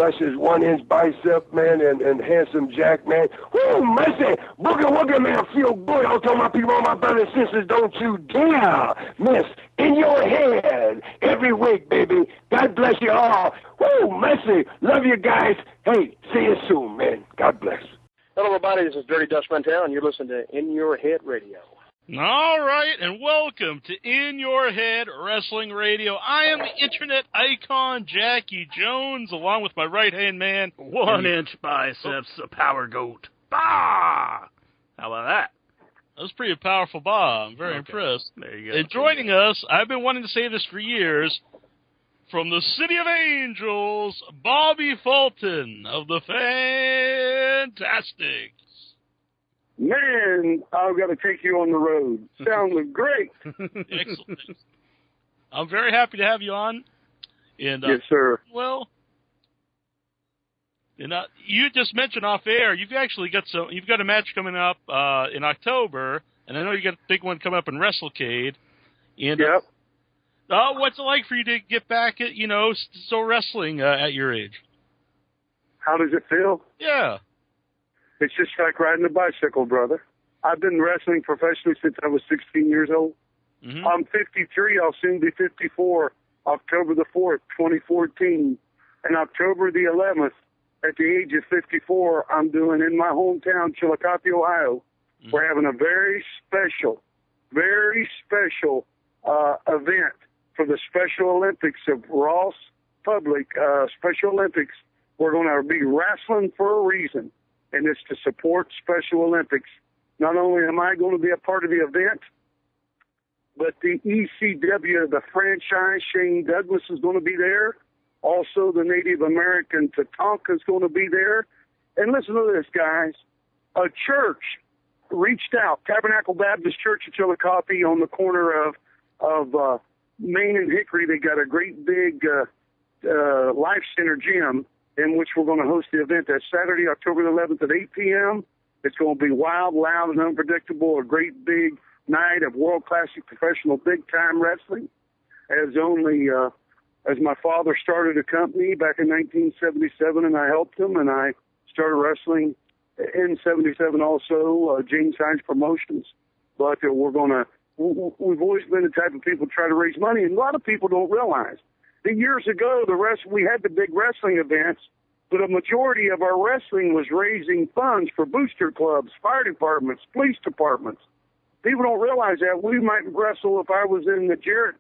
That's his 1-inch bicep, man, and handsome Jack, man. Woo, mercy, booger wooger, man, feel good. I'll tell my people, all my brothers and sisters, don't you dare miss In Your Head every week, baby. God bless you all. Woo, mercy, love you guys. Hey, see you soon, man. God bless. Hello, everybody. This is Dirty Dutch Mantel, and you're listening to In Your Head Radio. All right, and welcome to In Your Head Wrestling Radio. I am the internet icon, Jackie Jones, along with my right-hand man, 1-inch biceps, the power goat. Bah! How about that? That was pretty powerful, bah. I'm very impressed. There you go. And joining us, I've been wanting to say this for years, from the City of Angels, Bobby Fulton of the Fantastics. Man, I've got to take you on the road. Sounds great. Excellent. I'm very happy to have you on. And, yes, sir. Well, and you just mentioned off air, you've got a match coming up in October, and I know you got a big one coming up in WrestleCade. And, yep. What's it like for you to get back at, still wrestling at your age? How does it feel? Yeah. It's just like riding a bicycle, brother. I've been wrestling professionally since I was 16 years old. Mm-hmm. I'm 53. I'll soon be 54, October the 4th, 2014. And October the 11th, at the age of 54, I'm doing in my hometown, Chillicothe, Ohio. Mm-hmm. We're having a very special event for the Special Olympics of Ross Public Special Olympics. We're going to be wrestling for a reason. And it's to support Special Olympics. Not only am I going to be a part of the event, but the ECW, the franchise, Shane Douglas is going to be there. Also, the Native American Tatanka is going to be there. And listen to this, guys. A church reached out, Tabernacle Baptist Church of Chillicothe on the corner of Main and Hickory. They got a great big Life Center gym in which we're going to host the event. That's Saturday, October the 11th at 8 p.m. It's going to be wild, loud, and unpredictable, a great big night of world classic professional big-time wrestling. As my father started a company back in 1977, and I helped him, and I started wrestling in 77 also, James Hines Promotions. But we've always been the type of people to try to raise money, and a lot of people don't realize that years ago, we had the big wrestling events, but a majority of our wrestling was raising funds for booster clubs, fire departments, police departments. People don't realize that. We might wrestle if I was in the Jarrett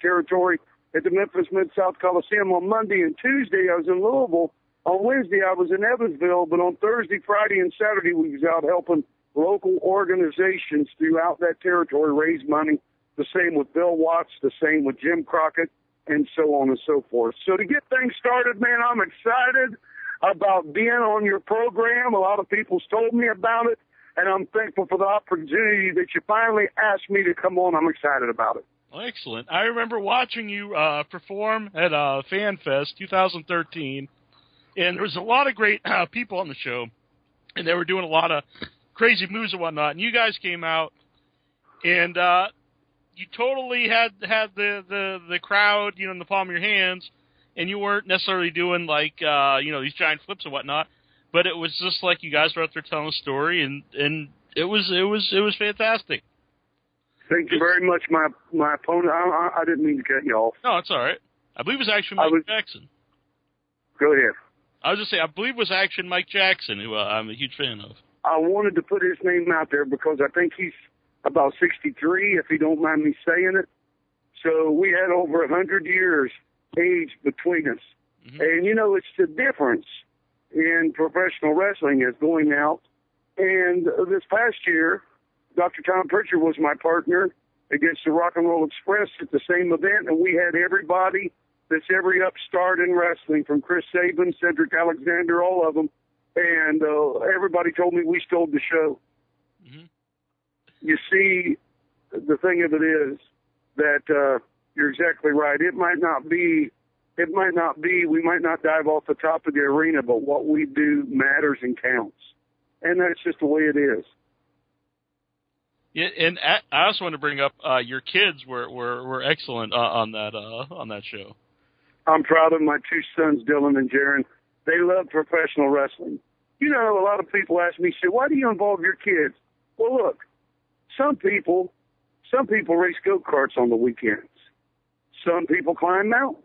territory at the Memphis Mid-South Coliseum on Monday and Tuesday. I was in Louisville. On Wednesday, I was in Evansville. But on Thursday, Friday, and Saturday, we was out helping local organizations throughout that territory raise money. The same with Bill Watts, the same with Jim Crockett, and so on and so forth. So to get things started, man, I'm excited about being on your program. A lot of people's told me about it, and I'm thankful for the opportunity that you finally asked me to come on. I'm excited about it. Well, excellent. I remember watching you perform at Fan Fest 2013, and there was a lot of great people on the show, and they were doing a lot of crazy moves and whatnot, and you guys came out, and you totally had the crowd, in the palm of your hands, and you weren't necessarily doing like these giant flips and whatnot, but it was just like you guys were out there telling a story, and it was fantastic. Thank you very much, my opponent. I didn't mean to cut you off. No, it's all right. I believe it was Action Mike Jackson. Go ahead. I was just saying, I believe it was Action Mike Jackson, who I'm a huge fan of. I wanted to put his name out there because I think he's about 63, if you don't mind me saying it. So we had over 100 years age between us. Mm-hmm. And, it's the difference in professional wrestling is going out. And this past year, Dr. Tom Pritchard was my partner against the Rock and Roll Express at the same event, and we had everybody that's every upstart in wrestling, from Chris Sabin, Cedric Alexander, all of them. And everybody told me we stole the show. Mm-hmm. You see, the thing of it is that you're exactly right. It might not be, we might not dive off the top of the arena, but what we do matters and counts. And that's just the way it is. Yeah, and I also want to bring up your kids were excellent on that show. I'm proud of my two sons, Dylan and Jaron. They love professional wrestling. You know, a lot of people ask me, say, why do you involve your kids? Well, look, some people race go-karts on the weekends. Some people climb mountains.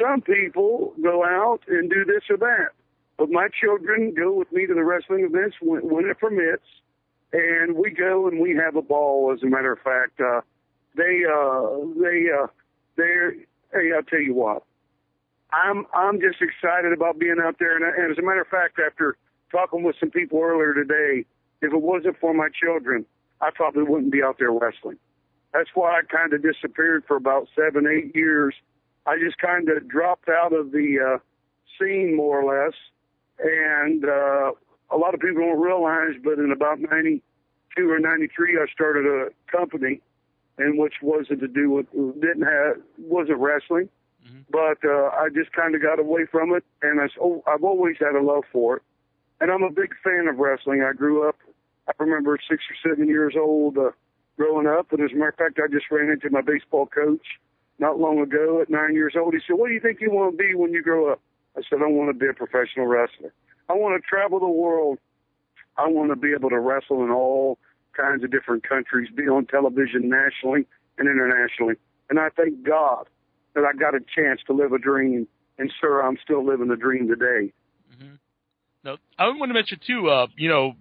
Some people go out and do this or that. But my children go with me to the wrestling events when it permits, and we go and we have a ball. As a matter of fact, hey, I'll tell you what. I'm just excited about being out there. And as a matter of fact, after talking with some people earlier today, if it wasn't for my children, I probably wouldn't be out there wrestling. That's why I kind of disappeared for about 7-8 years. I just kind of dropped out of the scene, more or less. And a lot of people don't realize, but in about 92 or 93, I started a company, in which wasn't wrestling. Mm-hmm. But I just kind of got away from it, and I've always had a love for it. And I'm a big fan of wrestling. I grew up, I remember 6 or 7 years old growing up, and as a matter of fact, I just ran into my baseball coach not long ago at 9 years old. He said, what do you think you want to be when you grow up? I said, I want to be a professional wrestler. I want to travel the world. I want to be able to wrestle in all kinds of different countries, be on television nationally and internationally. And I thank God that I got a chance to live a dream. And, sir, I'm still living the dream today. Mm-hmm. Now, I want to mention, too,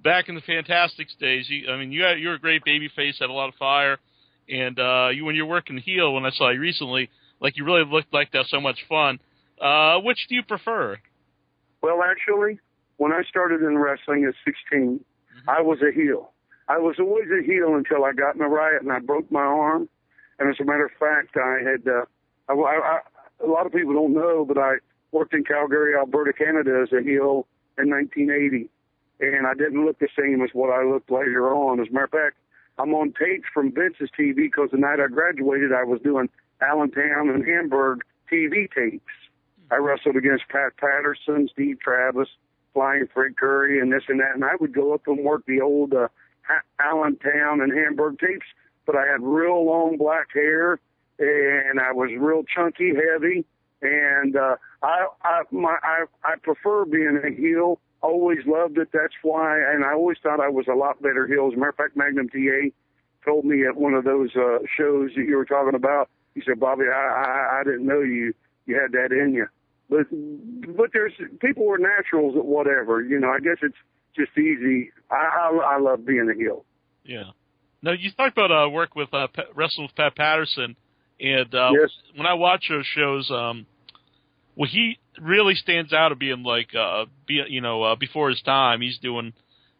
back in the Fantastics days, you're a great baby face, had a lot of fire. And when you're working heel, when I saw you recently, like you really looked like that, so much fun. Which do you prefer? Well, actually, when I started in wrestling at 16, mm-hmm. I was a heel. I was always a heel until I got in a riot and I broke my arm. And as a matter of fact, I had a lot of people don't know, but I worked in Calgary, Alberta, Canada as a heel in 1980. And I didn't look the same as what I looked later on. As a matter of fact, I'm on tapes from Vince's TV because the night I graduated, I was doing Allentown and Hamburg TV tapes. I wrestled against Pat Patterson, Steve Travis, Flying Fred Curry, and this and that. And I would go up and work the old Allentown and Hamburg tapes, but I had real long black hair, and I was real chunky, heavy, and I prefer being a heel. Always loved it. That's why, and I always thought I was a lot better heel. As a matter of fact, Magnum TA told me at one of those shows that you were talking about, he said, Bobby, I didn't know you had that in you. But there's people who are naturals at whatever. I guess it's just easy. I love being a heel. Yeah. Now, you talked about work with wrestling with Pat Patterson, and yes. When I watch those shows, he really stands out of being like, before his time. He's doing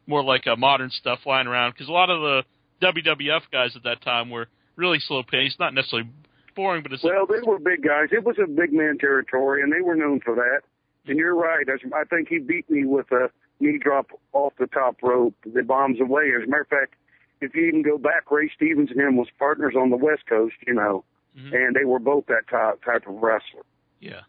more like modern stuff flying around, because a lot of the WWF guys at that time were really slow paced, not necessarily boring, but they were big guys. It was a big man territory, and they were known for that. And you're right. I think he beat me with a knee drop off the top rope, the bombs away. As a matter of fact, if you even go back, Ray Stevens and him was partners on the West Coast, mm-hmm. and they were both that type of wrestler. Yeah.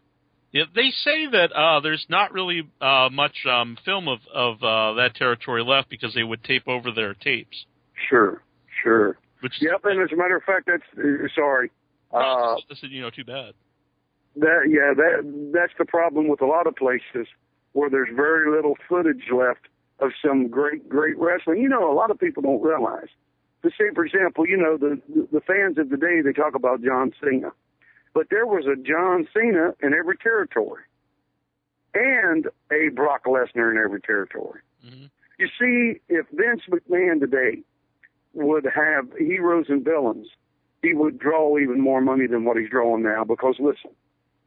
Yeah, they say that there's not really much film of that territory left because they would tape over their tapes. Sure. Yep, and as a matter of fact, that's sorry. That's too bad. That's the problem with a lot of places where there's very little footage left of some great wrestling. A lot of people don't realize. To say, for example, the fans of the day, they talk about John Cena. But there was a John Cena in every territory and a Brock Lesnar in every territory. Mm-hmm. You see, if Vince McMahon today would have heroes and villains, he would draw even more money than what he's drawing now because, listen,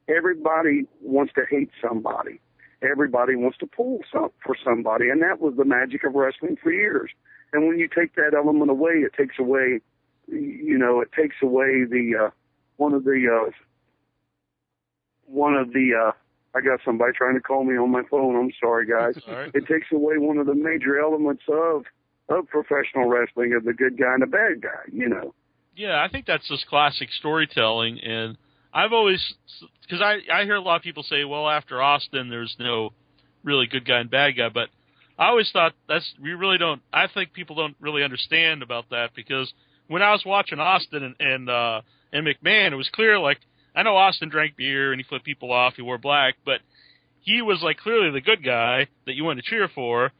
everybody wants to hate somebody. Everybody wants to pull for somebody, and that was the magic of wrestling for years. And when you take that element away, it takes away the I got somebody trying to call me on my phone. I'm sorry, guys. Right. It takes away one of the major elements of professional wrestling, of the good guy and the bad guy, Yeah, I think that's just classic storytelling, and I've always, because I hear a lot of people say, well, after Austin, there's no really good guy and bad guy, but I always thought I think people don't really understand about that, because when I was watching Austin and McMahon, it was clear, like, I know Austin drank beer and he flipped people off, he wore black, but he was like clearly the good guy that you wanted to cheer for,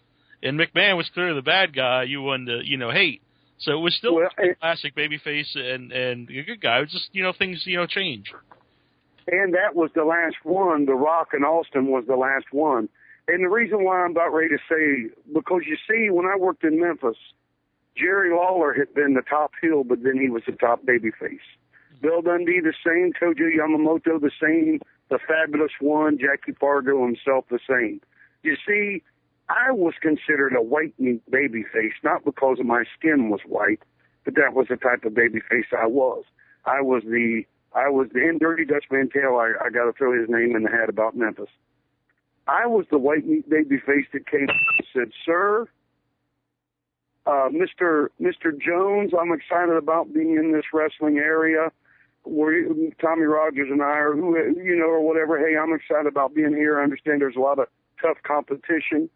and McMahon was clearly the bad guy you wanted to, hate. So it was still a classic babyface and a good guy. It was just, things, change. And that was the last one. The Rock and Austin was the last one. And the reason why I'm about ready to say, because you see, when I worked in Memphis, Jerry Lawler had been the top heel, but then he was the top babyface. Bill Dundee the same, Tojo Yamamoto the same, the Fabulous One, Jackie Fargo himself the same. You see, I was considered a white meat babyface, not because of my skin was white, but that was the type of babyface I was. I was the and Dirty Dutch Mantel, I got to throw his name in the hat about Memphis. I was the white meat babyface that came and said, "Sir, Mr. Jones, I'm excited about being in this wrestling area. Where Tommy Rogers and I, or whatever. Hey, I'm excited about being here. I understand there's a lot of tough competition,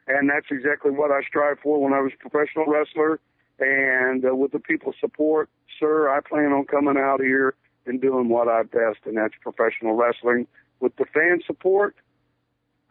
and that's exactly what I strive for when I was a professional wrestler. And with the people's support, sir, I plan on coming out here and doing what I best, and that's professional wrestling. With the fan support,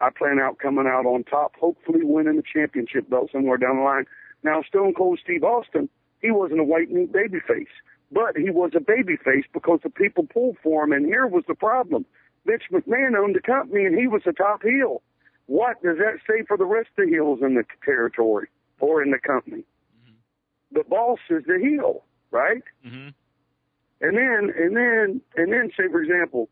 I plan out coming out on top, hopefully winning the championship belt somewhere down the line." Now, Stone Cold Steve Austin, he wasn't a white meat babyface, but he was a babyface because the people pulled for him, and here was the problem. Vince McMahon owned the company, and he was the top heel. What does that say for the rest of the heels in the territory or in the company? Mm-hmm. The boss is the heel, right? Mm-hmm. And then say for example,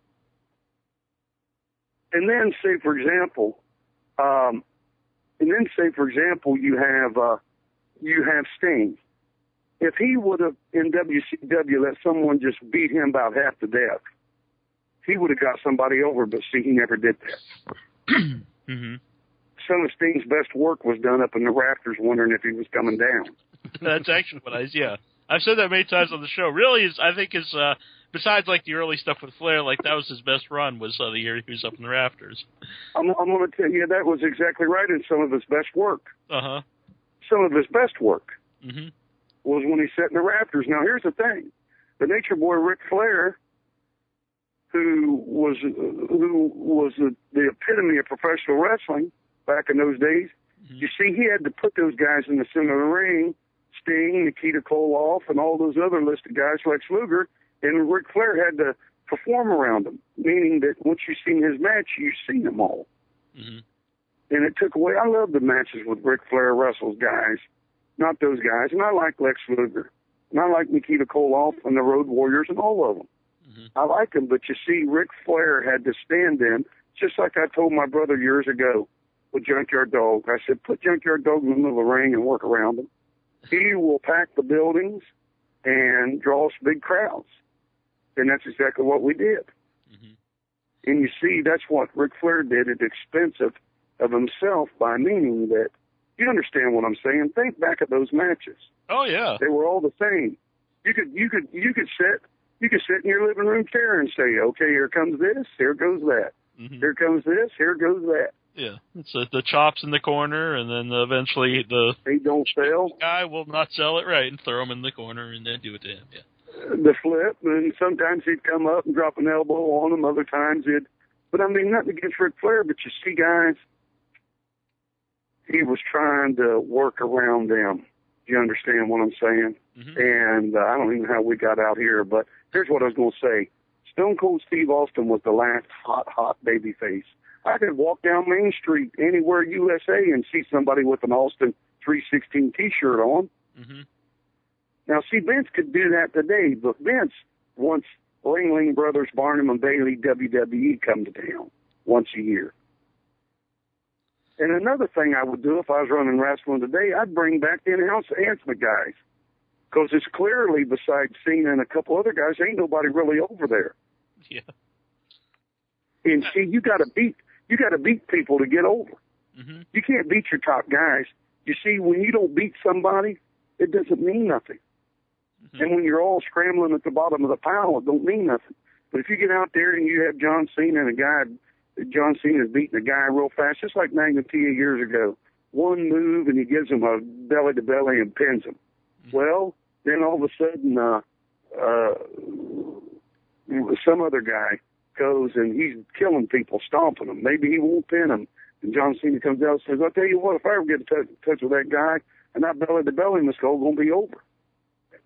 you have Sting. If he would have, in WCW, let someone just beat him about half to death, he would have got somebody over, but see, he never did that. Mm-hmm. Some of Sting's best work was done up in the rafters wondering if he was coming down. That's actually what I've said that many times on the show. Really, I think besides like the early stuff with Flair, like that was his best run was the year he was up in the rafters. I'm going to tell you that was exactly right in some of his best work. Uh-huh. Some of his best work. Mm-hmm. Was when he sat in the rafters. Now, here's the thing. The Nature Boy Ric Flair, who was the epitome of professional wrestling back in those days, mm-hmm. You see, he had to put those guys in the center of the ring, Sting, Nikita Koloff, and all those other listed guys, Lex Luger, and Ric Flair had to perform around them, meaning that once you've seen his match, you've seen them all. Mm-hmm. And it took away, I love the matches with Ric Flair wrestles guys. Not those guys. And I like Lex Luger. And I like Nikita Koloff and the Road Warriors and all of them. Mm-hmm. I like them. But you see, Ric Flair had to stand in, just like I told my brother years ago with Junkyard Dog. I said, put Junkyard Dog in the middle of the ring and work around him. He will pack the buildings and draw us big crowds. And that's exactly what we did. Mm-hmm. And you see, that's what Ric Flair did at the expense of himself, by meaning that, you understand what I'm saying? Think back at those matches. Oh yeah, they were all the same. You could sit in your living room chair and say, okay, here comes this, here goes that. Mm-hmm. Here comes this, here goes that. Yeah, it's the chops in the corner, and then eventually they don't sell. The guy will not sell it right and throw him in the corner and then do it to him. Yeah, the flip, and sometimes he'd come up and drop an elbow on him. Other times but I mean, nothing against Ric Flair, but you see, guys. He was trying to work around them. You understand what I'm saying? Mm-hmm. And I don't even know how we got out here, but here's what I was going to say. Stone Cold Steve Austin was the last hot babyface. I could walk down Main Street anywhere USA and see somebody with an Austin 316 T-shirt on. Mm-hmm. Now, see, Vince could do that today, but Vince wants Ringling Brothers, Barnum and Bailey, WWE come to town once a year. And another thing I would do if I was running wrestling today, I'd bring back the in-house announcement guys. Because it's clearly, besides Cena and a couple other guys, ain't nobody really over there. Yeah. And see, you got to beat people to get over. Mm-hmm. You can't beat your top guys. You see, when you don't beat somebody, it doesn't mean nothing. Mm-hmm. And when you're all scrambling at the bottom of the pile, it don't mean nothing. But if you get out there and you have John Cena and a guy. John Cena's beating a guy real fast, just like Magnum Tia years ago. One move, and he gives him a belly-to-belly and pins him. Mm-hmm. Well, then all of a sudden, some other guy goes and he's killing people, stomping them. Maybe he won't pin them. And John Cena comes out and says, I'll tell you what, if I ever get in touch with that guy, and that belly-to-belly must go, going to be over.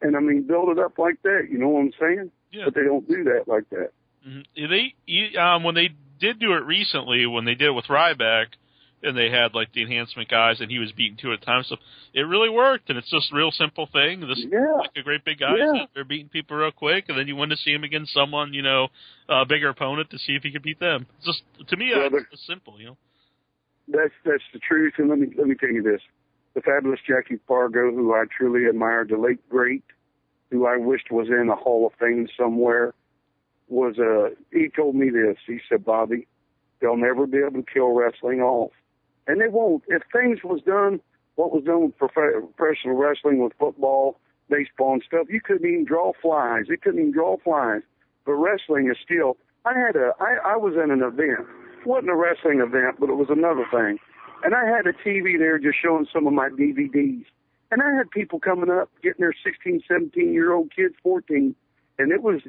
And, I mean, build it up like that. You know what I'm saying? Yeah. But they don't do that like that. Mm-hmm. When they did do it recently, when they did it with Ryback, and they had, like, the enhancement guys, and he was beating two at a time, so it really worked, and it's just a real simple thing. Like a great big guy, they're beating people real quick, and then you want to see him against someone, you know, a bigger opponent to see if he could beat them. It's just, to me, it's simple, you know. That's the truth, and let me tell you this. The fabulous Jackie Fargo, who I truly admired, the late great, who I wished was in a Hall of Fame somewhere, he told me this. He said, Bobby, they'll never be able to kill wrestling off. And they won't. If things was done, what was done with professional wrestling with football, baseball and stuff, you couldn't even draw flies. It couldn't even draw flies. But wrestling is still, I was in an event. It wasn't a wrestling event, but it was another thing. And I had a TV there just showing some of my DVDs. And I had people coming up, getting their 16, 17-year-old kids, 14. And it was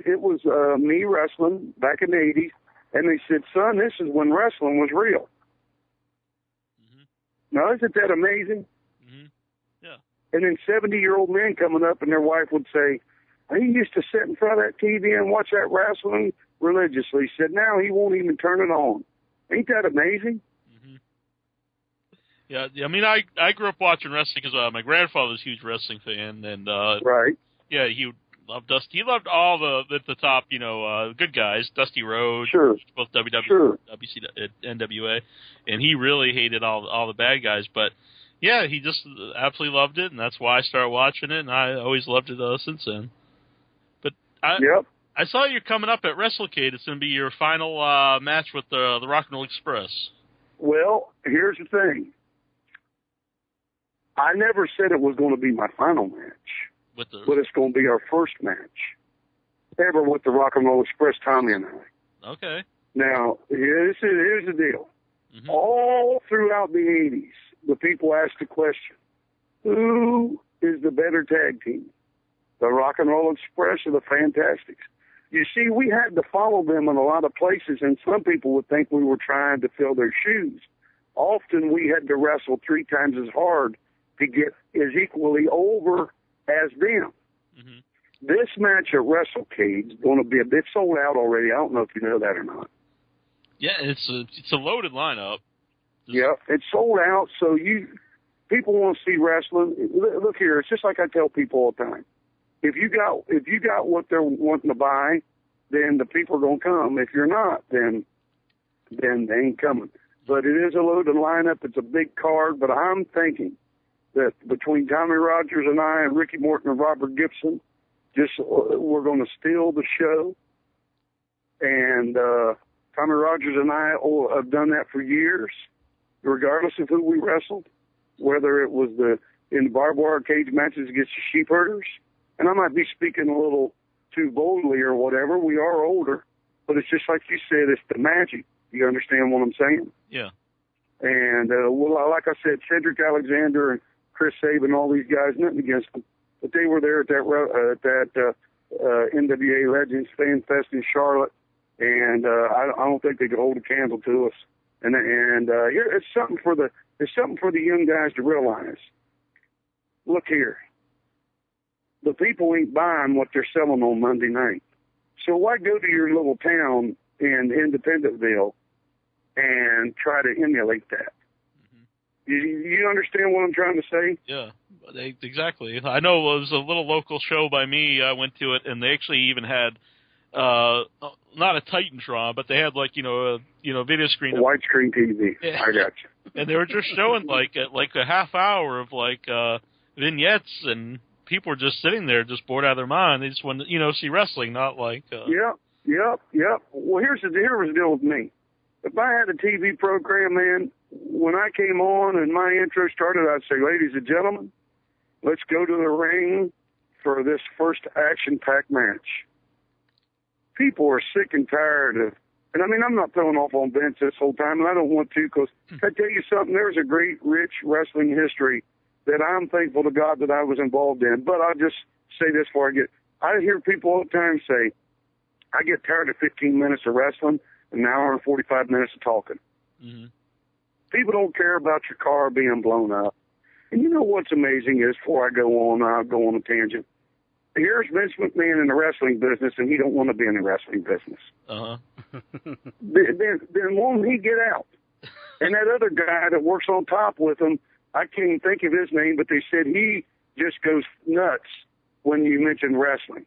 me wrestling back in the 80s. And they said, son, this is when wrestling was real. Now, isn't that amazing? Mm-hmm. Yeah. And then 70-year-old men coming up and their wife would say, he used to sit in front of that TV and watch that wrestling religiously. He said, now he won't even turn it on. Ain't that amazing? Mm-hmm. Yeah, I mean, I grew up watching wrestling because my grandfather was a huge wrestling fan. And right. Yeah, he loved Dusty. He loved all the top, you know, good guys. Dusty Rhodes, sure, both WWE, sure. WC, NWA, and he really hated all the bad guys. But yeah, he just absolutely loved it, and that's why I started watching it, and I always loved it since then. But I saw you're coming up at WrestleCade. It's going to be your final match with the Rock and Roll Express. Well, here's the thing. I never said it was going to be my final match. But it's going to be our first match ever with the Rock and Roll Express, Tommy and I. Okay. Now, here's the deal. Mm-hmm. All throughout the 80s, the people asked the question, who is the better tag team, the Rock and Roll Express or the Fantastics? You see, we had to follow them in a lot of places, and some people would think we were trying to fill their shoes. Often we had to wrestle 3 times as hard to get as equally over as them. Mm-hmm. This match at WrestleCade is going to be a bit sold out already. I don't know if you know that or not. Yeah, it's a loaded lineup. Yeah, it's sold out. So people want to see wrestling. Look here, it's just like I tell people all the time. If you got what they're wanting to buy, then the people are going to come. If you're not, then they ain't coming. But it is a loaded lineup. It's a big card. But I'm thinking that between Tommy Rogers and I and Ricky Morton and Robert Gibson, we're going to steal the show. And Tommy Rogers and I have done that for years, regardless of who we wrestled, whether it was in the barbed wire cage matches against the sheep herders. And I might be speaking a little too boldly or whatever. We are older, but it's just like you said, it's the magic. You understand what I'm saying? Yeah. And, like I said, Cedric Alexander and Chris Sabin, all these guys, nothing against them, but they were there at that NWA Legends Fan Fest in Charlotte, and I don't think they could hold a candle to us. And it's something for the young guys to realize. Look here, the people ain't buying what they're selling on Monday night, so why go to your little town in Independentville and try to emulate that? You understand what I'm trying to say? Yeah, exactly. I know it was a little local show by me. I went to it, and they actually even had not a Titantron, but they had a video screen, a widescreen TV. Yeah. I got you. And they were just showing like a half hour of vignettes, and people were just sitting there, just bored out of their mind. They just wanted to see wrestling, not like. Yep. Well, here was the deal with me. If I had a TV program, man, when I came on and my intro started, I'd say, ladies and gentlemen, let's go to the ring for this first action-packed match. People are sick and tired of, and I mean, I'm not throwing off on Vince this whole time, and I don't want to, because I tell you something, there's a great, rich wrestling history that I'm thankful to God that I was involved in. But I'll just say this before I hear people all the time say, I get tired of 15 minutes of wrestling, an hour and 45 minutes of talking. Mm-hmm. People don't care about your car being blown up. And you know what's amazing is, before I'll go on a tangent. Here's Vince McMahon in the wrestling business, and he don't want to be in the wrestling business. Uh-huh. then won't he get out? And that other guy that works on top with him, I can't even think of his name, but they said he just goes nuts when you mention wrestling.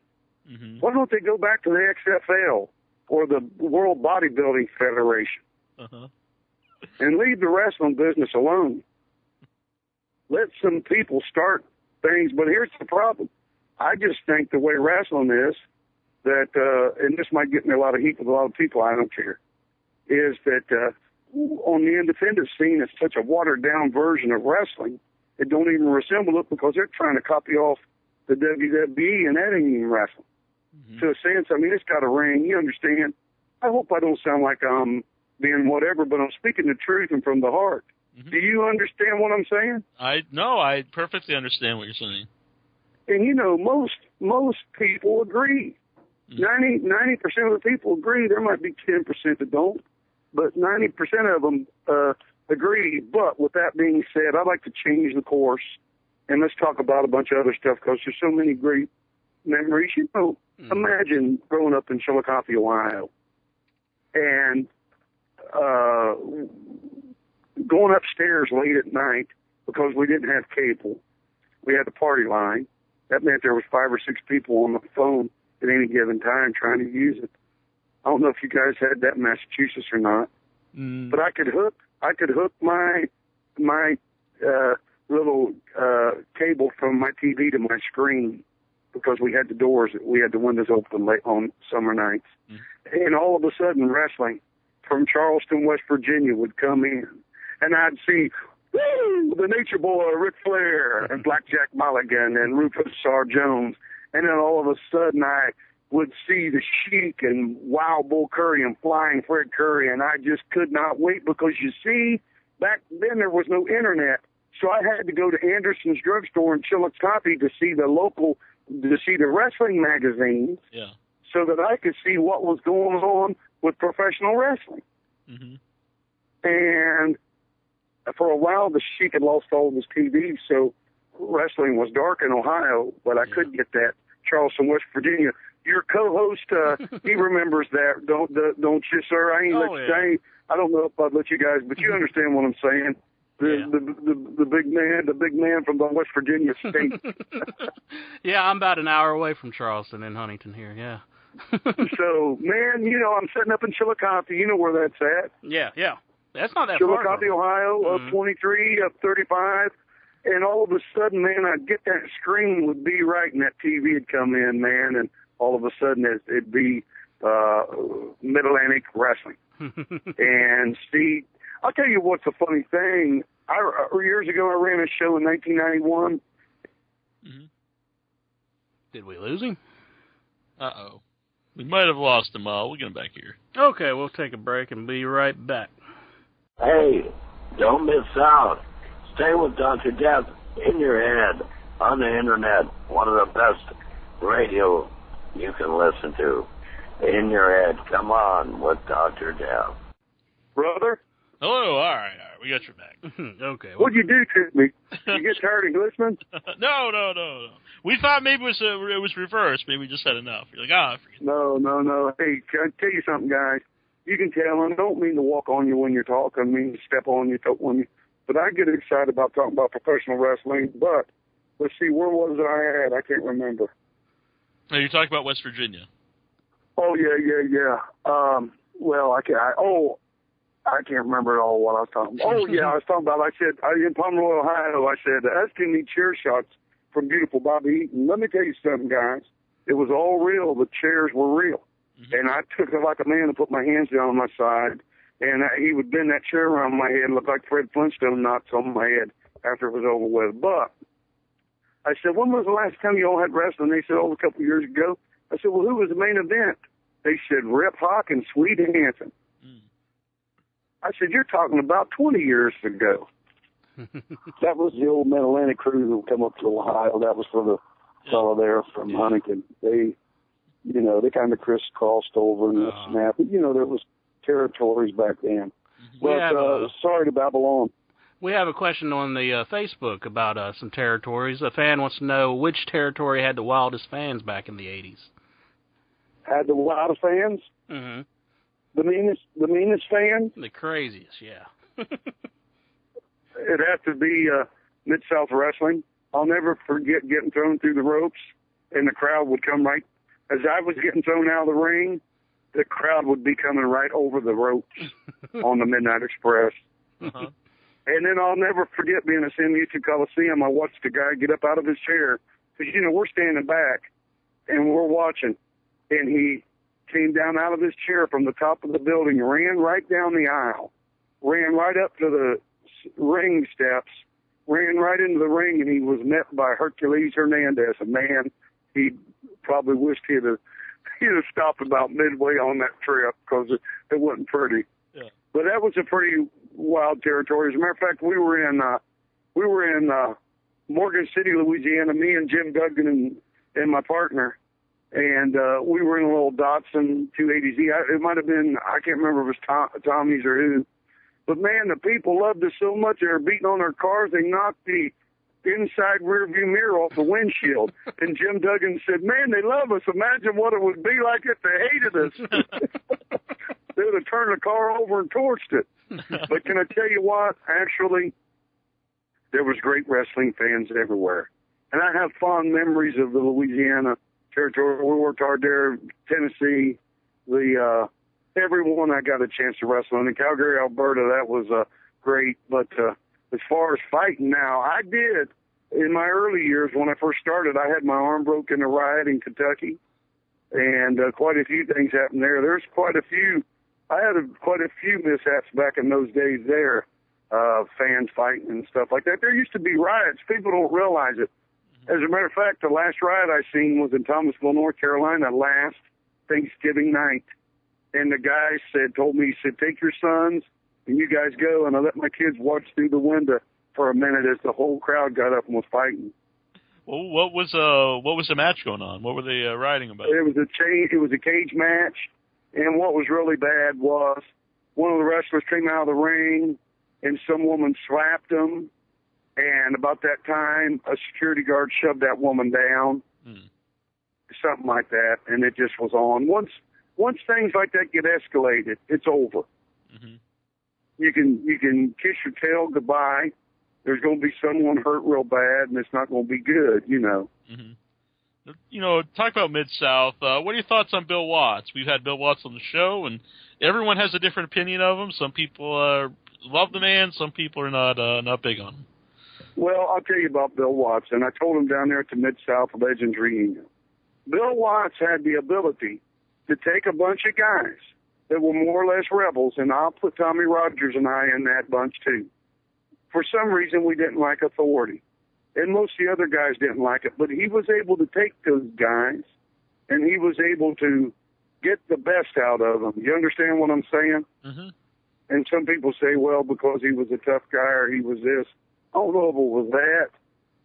Mm-hmm. Why don't they go back to the XFL or the World Bodybuilding Federation and leave the wrestling business alone? Let some people start things, but here's the problem. I just think the way wrestling is that, and this might get me a lot of heat with a lot of people, I don't care, is that on the independent scene, it's such a watered-down version of wrestling, it don't even resemble it because they're trying to copy off the WWE, and that ain't even wrestling. Mm-hmm. To a sense, I mean, it's got a ring, you understand? I hope I don't sound like I'm being whatever, but I'm speaking the truth and from the heart. Mm-hmm. Do you understand what I'm saying? I perfectly understand what you're saying. And, you know, most people agree. 90% of the people agree. There might be 10% that don't, but 90% of them agree. But with that being said, I'd like to change the course, and let's talk about a bunch of other stuff because there's so many great memories. You know, imagine growing up in Chillicothe, Ohio, and going upstairs late at night because we didn't have cable. We had the party line. That meant there was 5 or 6 people on the phone at any given time trying to use it. I don't know if you guys had that in Massachusetts or not, but I could hook my little cable from my TV to my screen because we had the windows open late on summer nights, and all of a sudden wrestling from Charleston, West Virginia would come in, and I'd see the Nature Boy, Ric Flair, and Blackjack Mulligan, and Rufus R. Jones. And then all of a sudden I would see the Sheik and Wild Bull Curry and Flying Fred Curry, and I just could not wait because, you see, back then there was no internet. So I had to go to Anderson's drugstore in Chillicothe to see the wrestling magazines so that I could see what was going on with professional wrestling. Mm-hmm. And for a while, the Sheik had lost all of his TV, so wrestling was dark in Ohio, but I could get that. Charleston, West Virginia. Your co-host, he remembers that, don't you, sir? I don't know if I'd let you guys, but you understand what I'm saying. The big man from the West Virginia state. Yeah, I'm about an hour away from Charleston in Huntington here. Yeah. So, man, you know, I'm setting up in Chillicothe. You know where that's at? Yeah. That's not that far. Chillicothe, Ohio, up 23, up 35. And all of a sudden, man, I'd get that screen would be right, and that TV would come in, man, and all of a sudden it'd be Mid-Atlantic Wrestling. And see, I'll tell you what's a funny thing. Years ago, I ran a show in 1991. Mm-hmm. Did we lose him? Uh-oh. We might have lost him all. We'll get him back here. Okay, we'll take a break and be right back. Hey, don't miss out. Stay with Dr. Death in your head on the internet. One of the best radio you can listen to. In your head. Come on with Dr. Death. Brother? Hello. All right. We got your back. Okay. What'd you do to me? You get tired of listening? No. We thought maybe it was reversed. Maybe we just had enough. You're like, I forget. No. Hey, can I tell you something, guys? You can tell, and I don't mean to walk on you when you talk. I mean to step on you, but I get excited about talking about professional wrestling. But let's see, where was it I had? I can't remember. No, you're talking about West Virginia. Oh, yeah. Well, I can't remember all what I was talking about. Oh, yeah, I was talking about, I said, in Pomeroy, Ohio, I said, asking me chair shots from beautiful Bobby Eaton. Let me tell you something, guys. It was all real. The chairs were real. Mm-hmm. And I took it like a man and put my hands down on my side, and he would bend that chair around my head and look like Fred Flintstone knots on my head after it was over with. But I said, when was the last time you all had wrestling? They said, a couple of years ago. I said, well, who was the main event? They said, Rip Hawk and Sweet Hansen. I said, you're talking about 20 years ago. That was the old Mid-Atlantic crew who come up to Ohio. That was for the fellow there from Huntington. They You know, they kind of crisscrossed over and snap. You know, there was territories back then. But sorry to Babylon. We have a question on the Facebook about some territories. A fan wants to know which territory had the wildest fans back in the 80s. Had the wildest fans? Mm-hmm. The meanest fans? The craziest, yeah. It'd have to be Mid-South Wrestling. I'll never forget getting thrown through the ropes, and the crowd would come right. As I was getting thrown out of the ring, the crowd would be coming right over the ropes on the Midnight Express. Uh-huh. And then I'll never forget being at San Diego Coliseum. I watched the guy get up out of his chair. Because, you know, we're standing back, and we're watching. And he came down out of his chair from the top of the building, ran right down the aisle, ran right up to the ring steps, ran right into the ring, and he was met by Hercules Hernandez, a man he probably wished he'd have stopped about midway on that trip because it wasn't pretty. Yeah. But that was a pretty wild territory. As a matter of fact, we were in Morgan City, Louisiana, me and Jim Duggan and my partner. And we were in a little Datsun 280Z. It might have been, I can't remember if it was Tommy's or who. But, man, the people loved us so much. They were beating on their cars. They knocked the inside rearview mirror off the windshield. And Jim Duggan said, man, they love us. Imagine what it would be like if they hated us. They would have turned the car over and torched it. But can I tell you what? Actually, there was great wrestling fans everywhere. And I have fond memories of the Louisiana territory. We worked hard there, Tennessee, everyone I got a chance to wrestle in. In Calgary, Alberta, that was great. But as far as fighting now, I did. In my early years, when I first started, I had my arm broken in a riot in Kentucky. And quite a few things happened there. There's quite a few. I had quite a few mishaps back in those days there, fans fighting and stuff like that. There used to be riots. People don't realize it. As a matter of fact, the last riot I seen was in Thomasville, North Carolina, last Thanksgiving night. And the guy told me, take your sons and you guys go. And I let my kids watch through the window for a minute as the whole crowd got up and was fighting. Well, what was the match going on? What were they rioting about? It was a cage match. And what was really bad was one of the wrestlers came out of the ring and some woman slapped him. And about that time, a security guard shoved that woman down, something like that, and it just was on. Once things like that get escalated, it's over. Mm-hmm. You can kiss your tail goodbye. There's going to be someone hurt real bad, and it's not going to be good, you know. Mm-hmm. You know, talk about Mid-South. What are your thoughts on Bill Watts? We've had Bill Watts on the show, and everyone has a different opinion of him. Some people love the man. Some people are not big on him. Well, I'll tell you about Bill Watts, and I told him down there at the Mid-South Legends reunion. Bill Watts had the ability to take a bunch of guys that were more or less rebels, and I'll put Tommy Rogers and I in that bunch too. For some reason, we didn't like authority, and most of the other guys didn't like it, but he was able to take those guys, and he was able to get the best out of them. You understand what I'm saying? Mm-hmm. And some people say, well, because he was a tough guy or he was this. I don't know if it was that,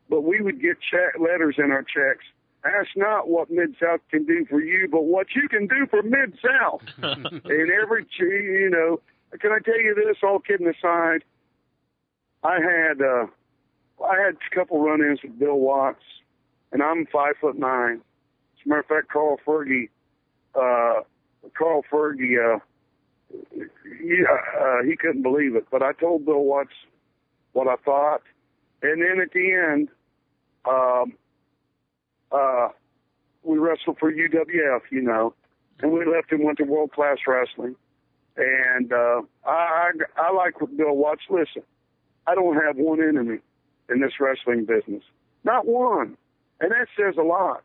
but we would get letters in our checks. Ask not what Mid-South can do for you, but what you can do for Mid-South. And every, you know, can I tell you this, all kidding aside, I had a couple run-ins with Bill Watts, and I'm 5'9". As a matter of fact, Carl Fergie, he couldn't believe it, but I told Bill Watts what I thought. And then at the end, we wrestled for UWF, you know, and we left and went to World Class Wrestling. And I like what Bill Watts. Listen, I don't have one enemy in this wrestling business. Not one. And that says a lot.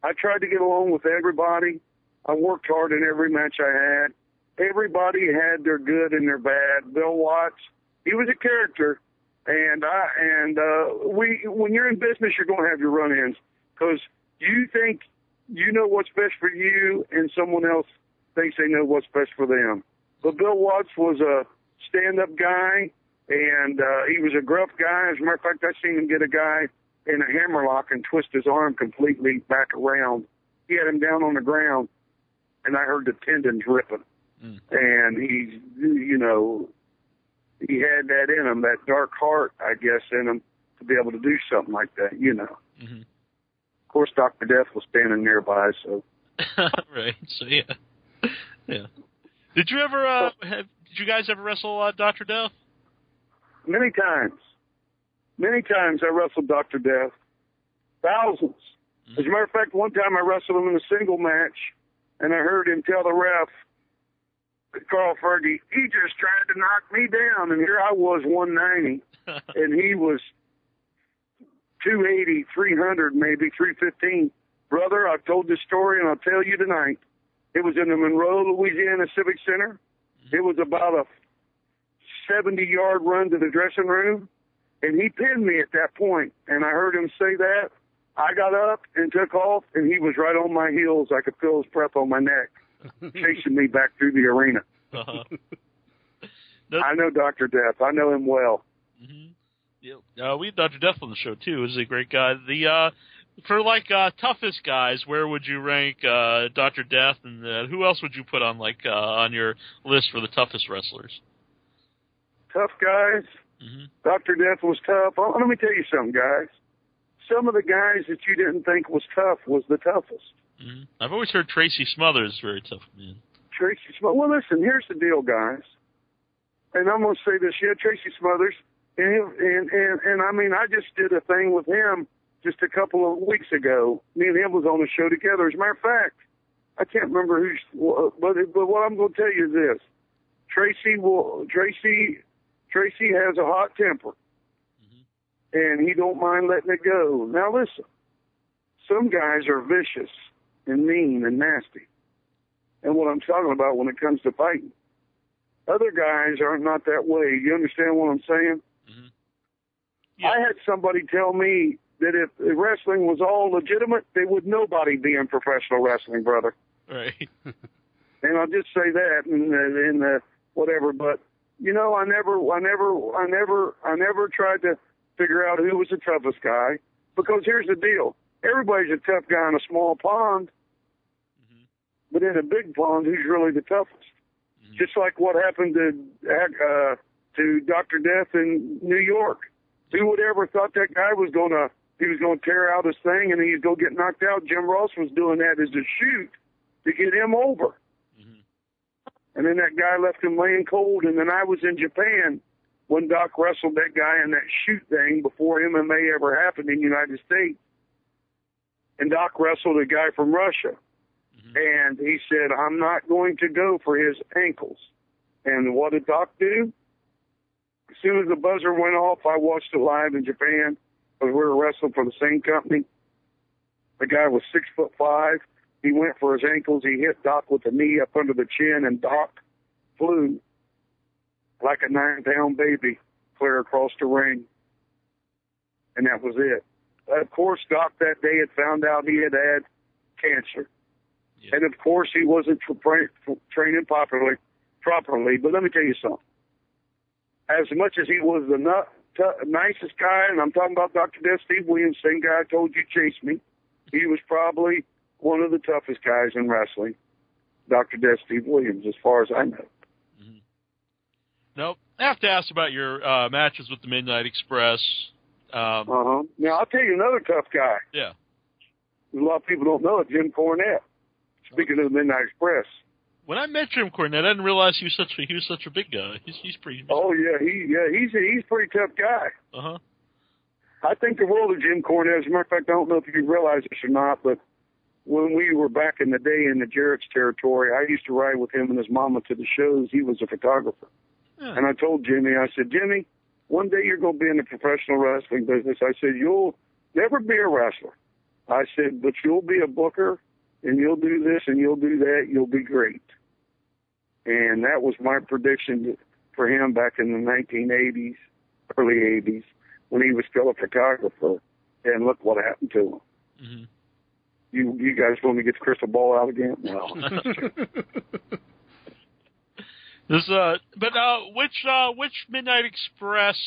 I tried to get along with everybody. I worked hard in every match I had. Everybody had their good and their bad. Bill Watts, he was a character, and when you're in business, you're going to have your run-ins because you think you know what's best for you, and someone else thinks they know what's best for them. But Bill Watts was a stand-up guy, and he was a gruff guy. As a matter of fact, I seen him get a guy in a hammerlock and twist his arm completely back around. he had him down on the ground, and I heard the tendons ripping. And he had that in him, that dark heart, I guess, in him to be able to do something like that, Mm-hmm. Of course, Dr. Death was standing nearby, so. Right. So yeah. Did you ever? Did you guys ever wrestle Dr. Death? Many times. Many times I wrestled Dr. Death. Thousands. As a matter of fact, one time I wrestled him in a single match, and I heard him tell the ref, Carl Fergie, he just tried to knock me down, and here I was 190, and he was 280, 300, maybe 315. Brother, I've told this story, and I'll tell you tonight. It was in the Monroe, Louisiana Civic Center. It was about a 70-yard run to the dressing room, and he pinned me at that point, and I heard him say that. I got up and took off, and he was right on my heels. I could feel his breath on my neck, chasing me back through the arena. Uh-huh. I know Dr. Death. I know him well. Mm-hmm. Yeah. We had Dr. Death on the show, too. He's a great guy. For toughest guys, where would you rank Dr. Death, and who else would you put on on your list for the toughest wrestlers? Tough guys? Mm-hmm. Dr. Death was tough. Oh, let me tell you something, guys. Some of the guys that you didn't think was tough was the toughest. Mm-hmm. I've always heard Tracy Smothers is very tough, man. Tracy Smothers. Well, listen, here's the deal, guys. And I'm going to say this. Yeah, Tracy Smothers. And I mean, I just did a thing with him just a couple of weeks ago. Me and him was on a show together. As a matter of fact, I can't remember but what I'm going to tell you is this. Tracy has a hot temper. And he don't mind letting it go. Now listen, some guys are vicious and mean and nasty. And what I'm talking about when it comes to fighting. Other guys are not that way. You understand what I'm saying? Mm-hmm. Yeah. I had somebody tell me that if wrestling was all legitimate, there would nobody be in professional wrestling, brother. Right. And I'll just say that and whatever. But I never tried to figure out who was the toughest guy, because here's the deal. Everybody's a tough guy in a small pond, but in a big pond, who's really the toughest? Mm-hmm. Just like what happened to Dr. Death in New York. Who would ever thought that guy was going to tear out his thing and he's going to get knocked out? Jim Ross was doing that as a shoot to get him over. Mm-hmm. And then that guy left him laying cold, and then I was in Japan when Doc wrestled that guy in that shoot thing before MMA ever happened in the United States. And Doc wrestled a guy from Russia. Mm-hmm. And he said, I'm not going to go for his ankles. And what did Doc do? As soon as the buzzer went off, I watched it live in Japan, because we were wrestling for the same company. The guy was 6'5". He went for his ankles. He hit Doc with a knee up under the chin, and Doc flew like a 9-pound baby clear across the ring. And that was it. Of course, Doc that day had found out he had had cancer. Yeah. And of course, he wasn't training properly. But let me tell you something. As much as he was the nicest guy, and I'm talking about Dr. Death Steve Williams, same guy I told you chased me, he was probably one of the toughest guys in wrestling, Dr. Death Steve Williams, as far as I know. Nope. I have to ask about your matches with the Midnight Express. Now, I'll tell you another tough guy. Yeah. A lot of people don't know it, Jim Cornette. Speaking of the Midnight Express. When I met Jim Cornette, I didn't realize he was such a big guy. He's pretty. Oh yeah, he's a pretty tough guy. Uh-huh. I think the world of Jim Cornette. As a matter of fact, I don't know if you realize this or not, but when we were back in the day in the Jarrett's territory, I used to ride with him and his mama to the shows. He was a photographer. Yeah. And I told Jimmy, I said, Jimmy, one day you're going to be in the professional wrestling business. I said, you'll never be a wrestler. I said, but you'll be a booker, and you'll do this and you'll do that. You'll be great. And that was my prediction for him back in the 1980s, early 80s, when he was still a photographer. And look what happened to him. Mm-hmm. You guys want me to get the crystal ball out again? No. Which Midnight Express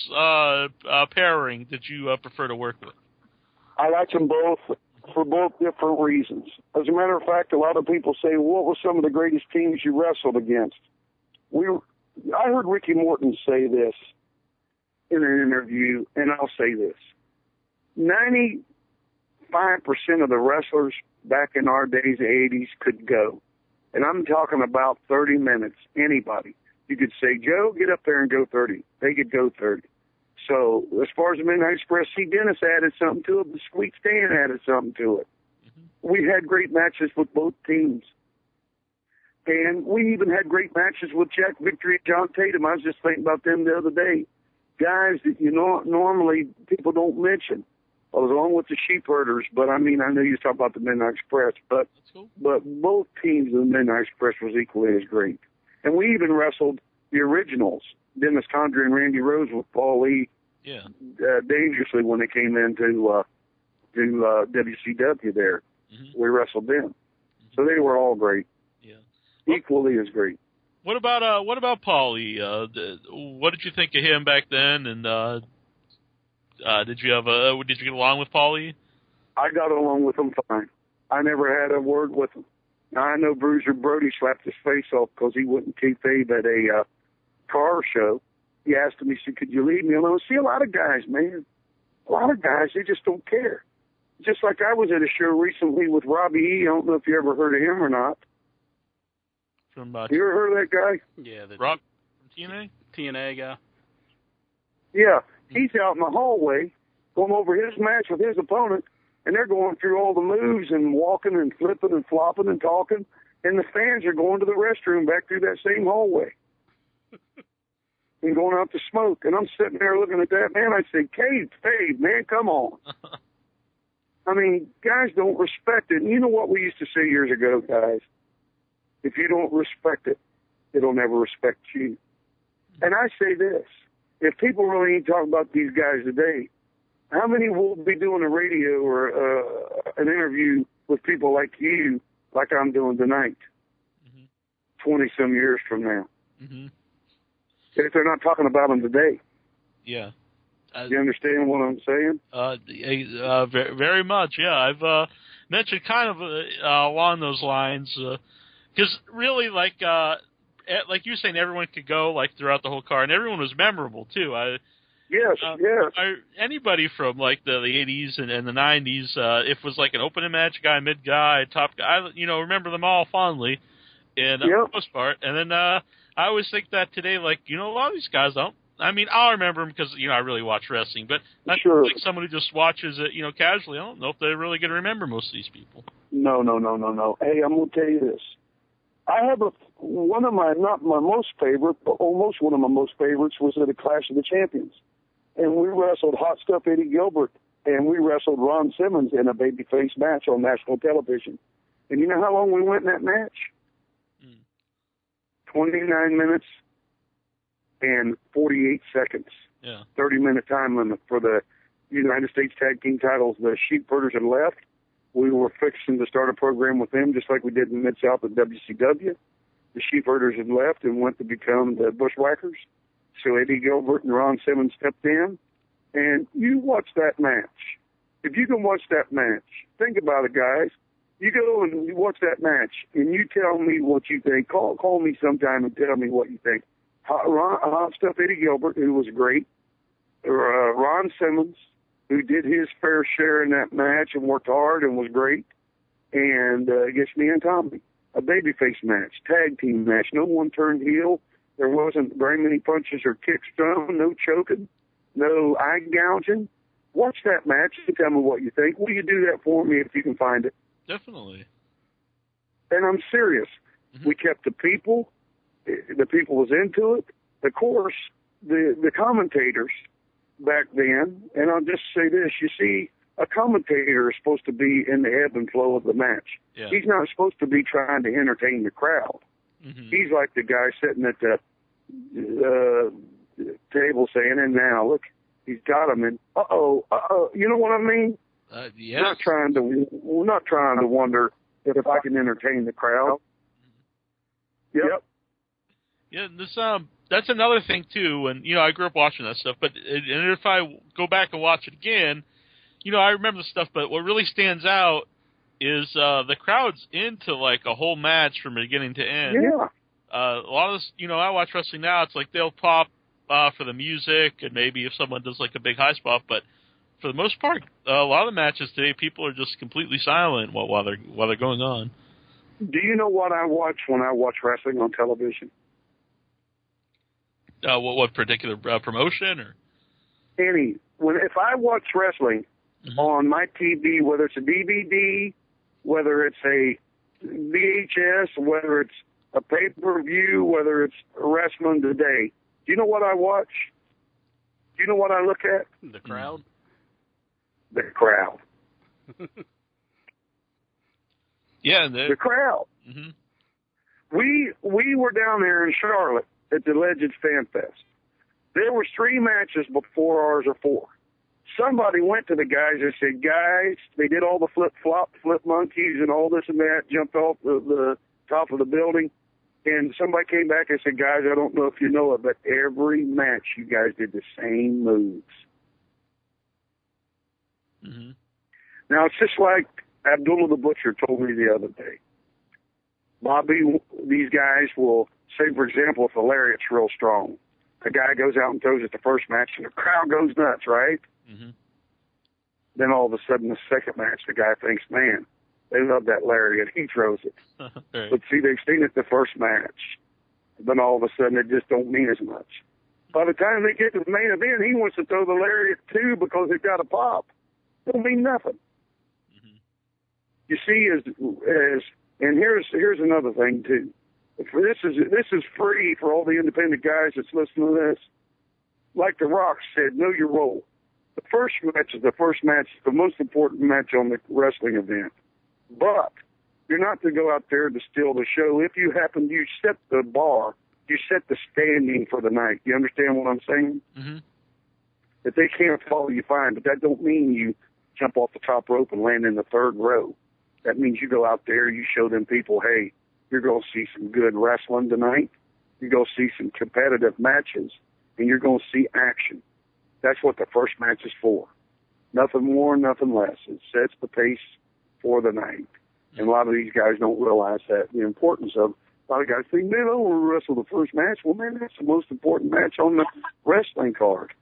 pairing did you prefer to work with? I liked them both. for both different reasons. As a matter of fact, a lot of people say, what were some of the greatest teams you wrestled against? I heard Ricky Morton say this in an interview, and I'll say this. 95% of the wrestlers back in our days, the 80s, could go. And I'm talking about 30 minutes, anybody. You could say, Joe, get up there and go 30. They could go 30. So as far as the Midnight Express, C. Dennis added something to it, but Sweet Stan added something to it. Mm-hmm. We had great matches with both teams. And we even had great matches with Jack Victory and John Tatum. I was just thinking about them the other day. Guys that, normally people don't mention. Along with the Sheepherders, but I mean, I know you talk about the Midnight Express, but cool. But both teams of the Midnight Express was equally as great. And we even wrestled the originals, Dennis Condrey and Randy Rose with Paul Lee, dangerously when they came into WCW there. Mm-hmm. We wrestled them. Mm-hmm. So they were all great. Yeah. Equally as great. What about Paulie? What did you think of him back then? And did you get along with Paulie? I got along with him fine. I never had a word with him. Now, I know Bruiser Brody slapped his face off because he wouldn't kayfabe at a car show. He asked him, he said, could you leave me alone? See, a lot of guys, man, they just don't care. Just like I was at a show recently with Robbie E. I don't know if you ever heard of him or not. You ever heard of that guy? Yeah, Rob from TNA? TNA guy. Yeah, he's out in the hallway going over his match with his opponent, and they're going through all the moves and walking and flipping and flopping and talking, and the fans are going to the restroom back through that same hallway and going out to smoke. And I'm sitting there looking at that, man. I said, Fave, man, come on. I mean, guys don't respect it. And you know what we used to say years ago, guys? If you don't respect it, it'll never respect you. And I say this. If people really ain't talking about these guys today, how many will be doing a radio or an interview with people like you, like I'm doing tonight, 20-some years from now? Mm-hmm. If they're not talking about them today. Yeah. You understand what I'm saying? Very much, yeah. I've mentioned kind of along those lines, because really, like you're saying, everyone could go like throughout the whole card, and everyone was memorable too. Yes. Anybody from like the 80s and the 90s, if it was like an opening match guy, mid guy, top guy, remember them all fondly, and for the most part. And then I always think that today, like a lot of these guys don't. I mean, I'll remember them because I really watch wrestling, but not like someone who just watches it, casually. I don't know if they're really going to remember most of these people. No. Hey, I'm going to tell you this. I have one of my, not my most favorite, but almost one of my most favorites was at a Clash of the Champions. And we wrestled Hot Stuff Eddie Gilbert, and we wrestled Ron Simmons in a babyface match on national television. And you know how long we went in that match? 29 minutes and 48 seconds. Yeah. 30-minute time limit for the United States Tag Team titles. The Sheepherders had left. We were fixing to start a program with them, just like we did in Mid-South at WCW. The Sheepherders had left and went to become the Bushwhackers. So Eddie Gilbert and Ron Simmons stepped in. And you watch that match. If you can watch that match, think about it, guys. You go and you watch that match, and you tell me what you think. Call me sometime and tell me what you think. Hot Stuff Eddie Gilbert, who was great. Ron Simmons, who did his fair share in that match and worked hard and was great. And against me and Tommy, a babyface match, tag team match. No one turned heel. There wasn't very many punches or kicks thrown, no choking, no eye gouging. Watch that match and tell me what you think. Will you do that for me if you can find it? Definitely. And I'm serious. Mm-hmm. We kept the people. The people was into it. Of course, the commentators back then, and I'll just say this, you see, a commentator is supposed to be in the ebb and flow of the match. Yeah. He's not supposed to be trying to entertain the crowd. Mm-hmm. He's like the guy sitting at the table saying, and now, look, he's got him, and you know what I mean? Yes. We're not trying to wonder if I can entertain the crowd. Yep. Yeah, this that's another thing too. And I grew up watching that stuff. But if I go back and watch it again, I remember the stuff, but what really stands out is the crowd's into like a whole match from beginning to end. Yeah. A lot of this, I watch wrestling now. It's like they'll pop for the music, and maybe if someone does like a big high spot. But for the most part, a lot of the matches today, people are just completely silent while they're going on. Do you know what I watch when I watch wrestling on television? What particular promotion or? If I watch wrestling on my TV, whether it's a DVD, whether it's a VHS, whether it's a pay-per-view, whether it's Wrestling Today, do you know what I watch? Do you know what I look at? The crowd. The crowd. Yeah, the crowd. Mm-hmm. We were down there in Charlotte at the Legends Fan Fest. There was 3 matches before ours or 4. Somebody went to the guys and said, guys, they did all the flip-flop, flip monkeys and all this and that, jumped off the top of the building. And somebody came back and said, guys, I don't know if you know it, but every match you guys did the same moves. Mm-hmm. Now, it's just like Abdullah the Butcher told me the other day. Bobby, these guys will say, for example, if the lariat's real strong, a guy goes out and throws it the first match, and the crowd goes nuts, right? Mm-hmm. Then all of a sudden, the second match, the guy thinks, man, they love that lariat. He throws it. Right. But see, they've seen it the first match. Then all of a sudden, it just don't mean as much. By the time they get to the main event, he wants to throw the lariat too because it got a pop. It don't mean nothing. Mm-hmm. You see, and here's another thing too. This is free for all the independent guys that's listening to this. Like The Rock said, know your role. The first match is the first match, the most important match on the wrestling event. But you're not to go out there to steal the show. If you happen, you set the bar, you set the standing for the night. You understand what I'm saying? Mm-hmm. If they can't follow you, fine, but that don't mean you jump off the top rope and land in the third row. That means you go out there, you show them people, hey, you're going to see some good wrestling tonight. You're going to see some competitive matches, and you're going to see action. That's what the first match is for. Nothing more, nothing less. It sets the pace for the night. And a lot of these guys don't realize that, the importance of, a lot of guys think, man, I want to wrestle the first match. Well, man, that's the most important match on the wrestling card.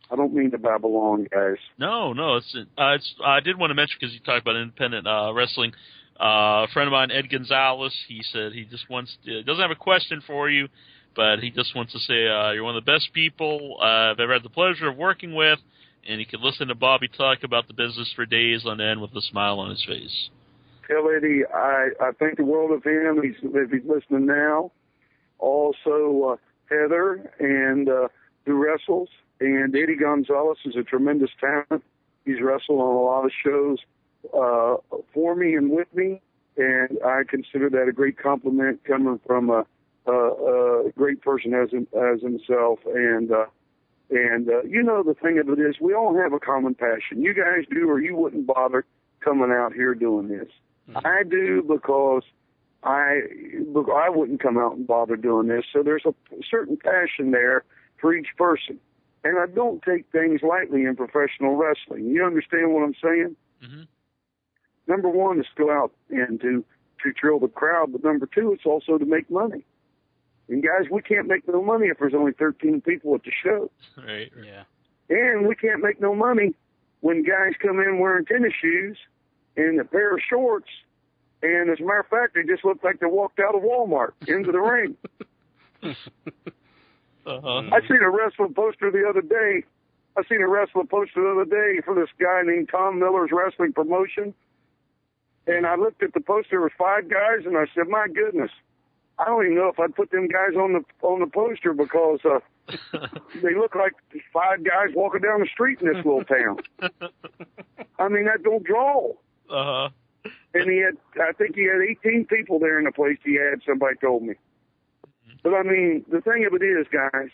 I don't mean to babble on, guys. No, it's I did want to mention, because you talked about independent wrestling. A friend of mine, Ed Gonzalez, he said he just doesn't have a question for you, but he just wants to say you're one of the best people I've ever had the pleasure of working with, and he could listen to Bobby talk about the business for days on end with a smile on his face. Tell Eddie, I think the world of him. If he's listening now. Also, Heather, and who wrestles. And Eddie Gonzalez is a tremendous talent. He's wrestled on a lot of shows for me and with me, and I consider that a great compliment coming from a great person as himself. And the thing of it is, we all have a common passion. You guys do, or you wouldn't bother coming out here doing this. Mm-hmm. I do because I wouldn't come out and bother doing this. So there's a certain passion there for each person. And I don't take things lightly in professional wrestling. You understand what I'm saying? Mm-hmm. Number one is to go out and to thrill the crowd, but number two, it's also to make money. And guys, we can't make no money if there's only 13 people at the show. Right. Yeah. And we can't make no money when guys come in wearing tennis shoes and a pair of shorts, and as a matter of fact, they just look like they walked out of Walmart into the ring. Uh-huh. I seen a wrestling poster the other day. For this guy named Tom Miller's wrestling promotion. And I looked at the poster, there was 5 guys, and I said, my goodness, I don't even know if I'd put them guys on the poster because they look like 5 guys walking down the street in this little town. I mean, that don't draw. Uh-huh. And I think he had 18 people there in the place he had, somebody told me. But, I mean, the thing of it is, guys,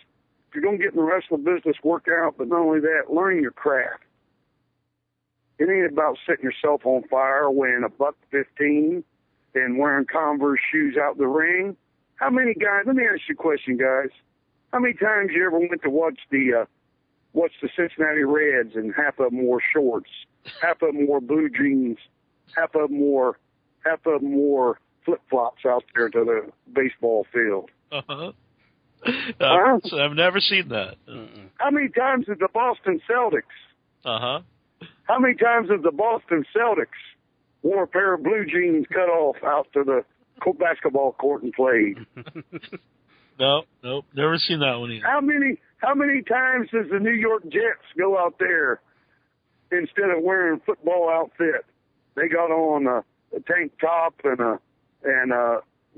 if you're going to get in the wrestling business, work out, but not only that, learn your craft. It ain't about setting yourself on fire, weighing $115 and wearing Converse shoes out the ring. How many guys, let me ask you a question, guys. How many times you ever went to watch the watch the Cincinnati Reds, and half of them wore shorts, half of them wore blue jeans, half of them wore flip-flops out there to the baseball field. Uh-huh. I've never seen that. How many times did the Boston Celtics? Uh-huh. How many times have the Boston Celtics wore a pair of blue jeans cut off out to the basketball court and played? Nope, never seen that one either. How many times does the New York Jets go out there instead of wearing a football outfit? They got on a tank top and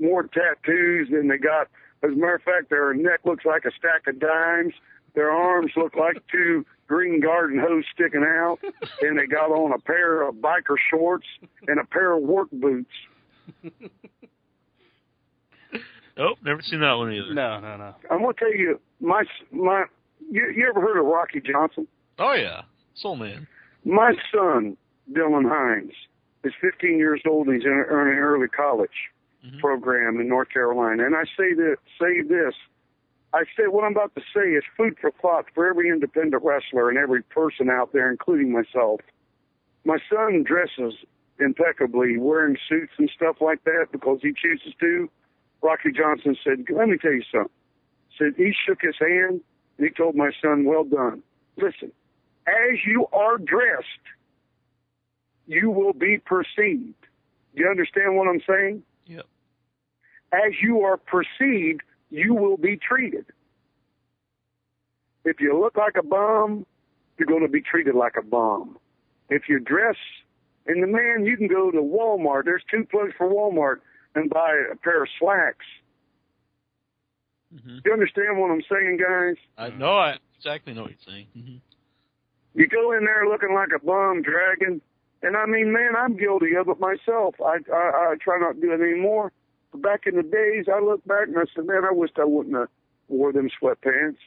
more tattoos than they got. As a matter of fact, their neck looks like a stack of dimes. Their arms look like two green garden hose sticking out, and they got on a pair of biker shorts and a pair of work boots. Nope, never seen that one either. No. I'm gonna tell you, you ever heard of Rocky Johnson? Oh yeah, Soul Man. My son, Dylan Hines, is 15 years old and he's in an early college program in North Carolina. And I say this. I say what I'm about to say is food for thought for every independent wrestler and every person out there, including myself. My son dresses impeccably, wearing suits and stuff like that because he chooses to. Rocky Johnson said, let me tell you something. Said he shook his hand and he told my son, well done. Listen, as you are dressed, you will be perceived. Do you understand what I'm saying? Yep. As you are perceived, you will be treated. If you look like a bum, you're going to be treated like a bum. If you dress, and the man, you can go to Walmart. There's 2 plugs for Walmart and buy a pair of slacks. Do you understand what I'm saying, guys? I exactly know what you're saying. You go in there looking like a bum dragon, and I mean, man, I'm guilty of it myself. I try not to do it anymore. But back in the days, I look back and I said, man, I wished I wouldn't have wore them sweatpants.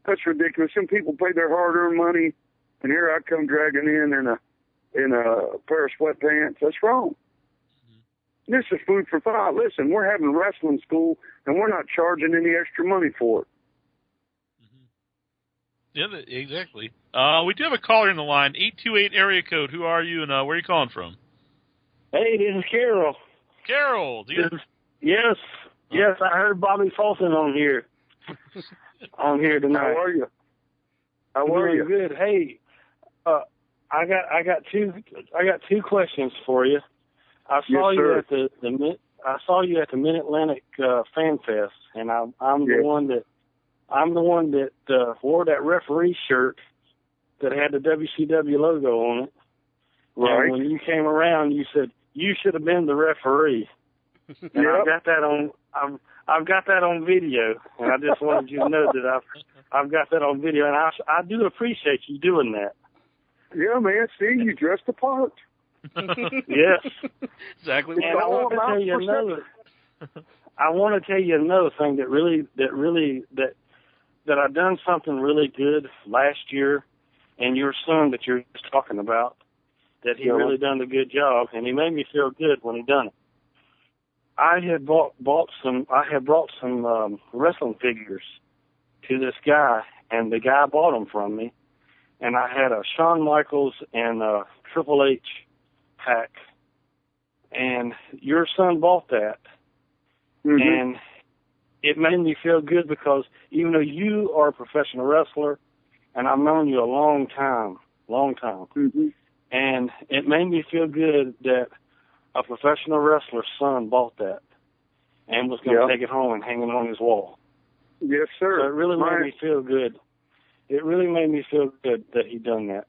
That's ridiculous. Some people pay their hard-earned money, and here I come dragging in a pair of sweatpants. That's wrong. This is food for thought. Listen, we're having wrestling school, and we're not charging any extra money for it. Yeah, exactly. We do have a caller in the line, 828 area code. Who are you, and where are you calling from? Hey, this is Carol. Carol. Yes, I heard Bobby Fulton on here tonight. How are you? How are you? Good. Hey, I got two questions for you. I saw you at the Mid Atlantic Fan Fest, and I'm the one that wore that referee shirt that had the WCW logo on it. Right. And when you came around, you said you should have been the referee. And I've got that on. I've got that on video, and I just wanted you to know that I've got that on video, and I do appreciate you doing that. Yeah, man. See, you dressed the part. Yes, exactly. And I want to tell you another thing that I done something really good last year, and your son that you're just talking about, that he really done a good job, and he made me feel good when he done it. I had brought some wrestling figures to this guy, and the guy bought them from me, and I had a Shawn Michaels and a Triple H pack, and your son bought that, and it made me feel good because even though you are a professional wrestler, and I've known you a long time, and it made me feel good that a professional wrestler's son bought that and was going to take it home and hang it on his wall. Yes, sir. So it really made me feel good. It really made me feel good that he done that.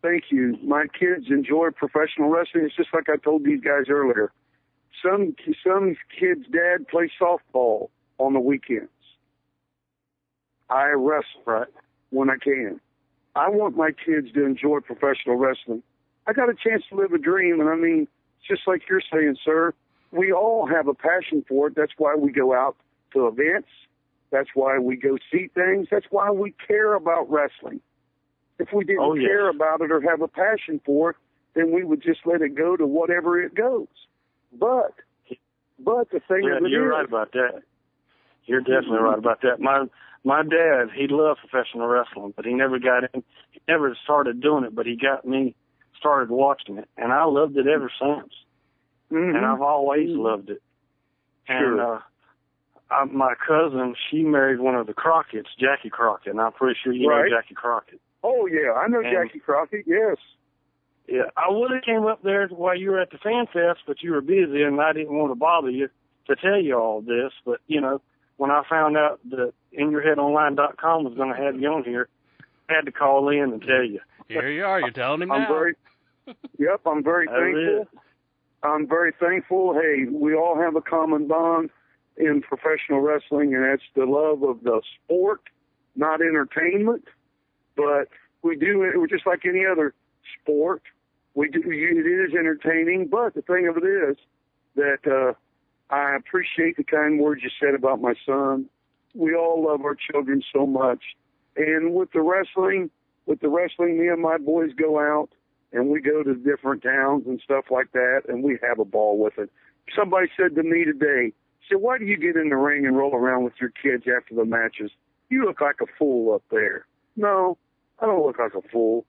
Thank you. My kids enjoy professional wrestling. It's just like I told these guys earlier. Some kids' dad plays softball on the weekends. I wrestle when I can. I want my kids to enjoy professional wrestling. I got a chance to live a dream, and I mean, just like you're saying, sir, we all have a passion for it. That's why we go out to events. That's why we go see things. That's why we care about wrestling. If we didn't care about it or have a passion for it, then we would just let it go to whatever it goes. But the thing of it you're is, right about that. You're definitely right about that. My dad, he loved professional wrestling, but he never got in. He never started doing it, but he got me started watching it, and I loved it ever since. Mm-hmm. And I've always loved it. Sure. And my cousin, she married one of the Crockett's, Jackie Crockett, and I'm pretty sure you know Jackie Crockett. Oh, yeah, I know Jackie Crockett, yes. Yeah, I would have came up there while you were at the Fan Fest, but you were busy, and I didn't want to bother you to tell you all this. But, you know, when I found out that InYourHeadOnline.com was going to have you on here, I had to call in and tell you. Here you are. You're telling him now. I'm very thankful. I'm very thankful. Hey, we all have a common bond in professional wrestling, and that's the love of the sport, not entertainment. But we do it. We're just like any other sport. It is entertaining, but the thing of it is that I appreciate the kind words you said about my son. We all love our children so much, and with the wrestling, me and my boys go out and we go to different towns and stuff like that, and we have a ball with it. Somebody said to me today, "Why do you get in the ring and roll around with your kids after the matches? You look like a fool up there." No, I don't look like a fool.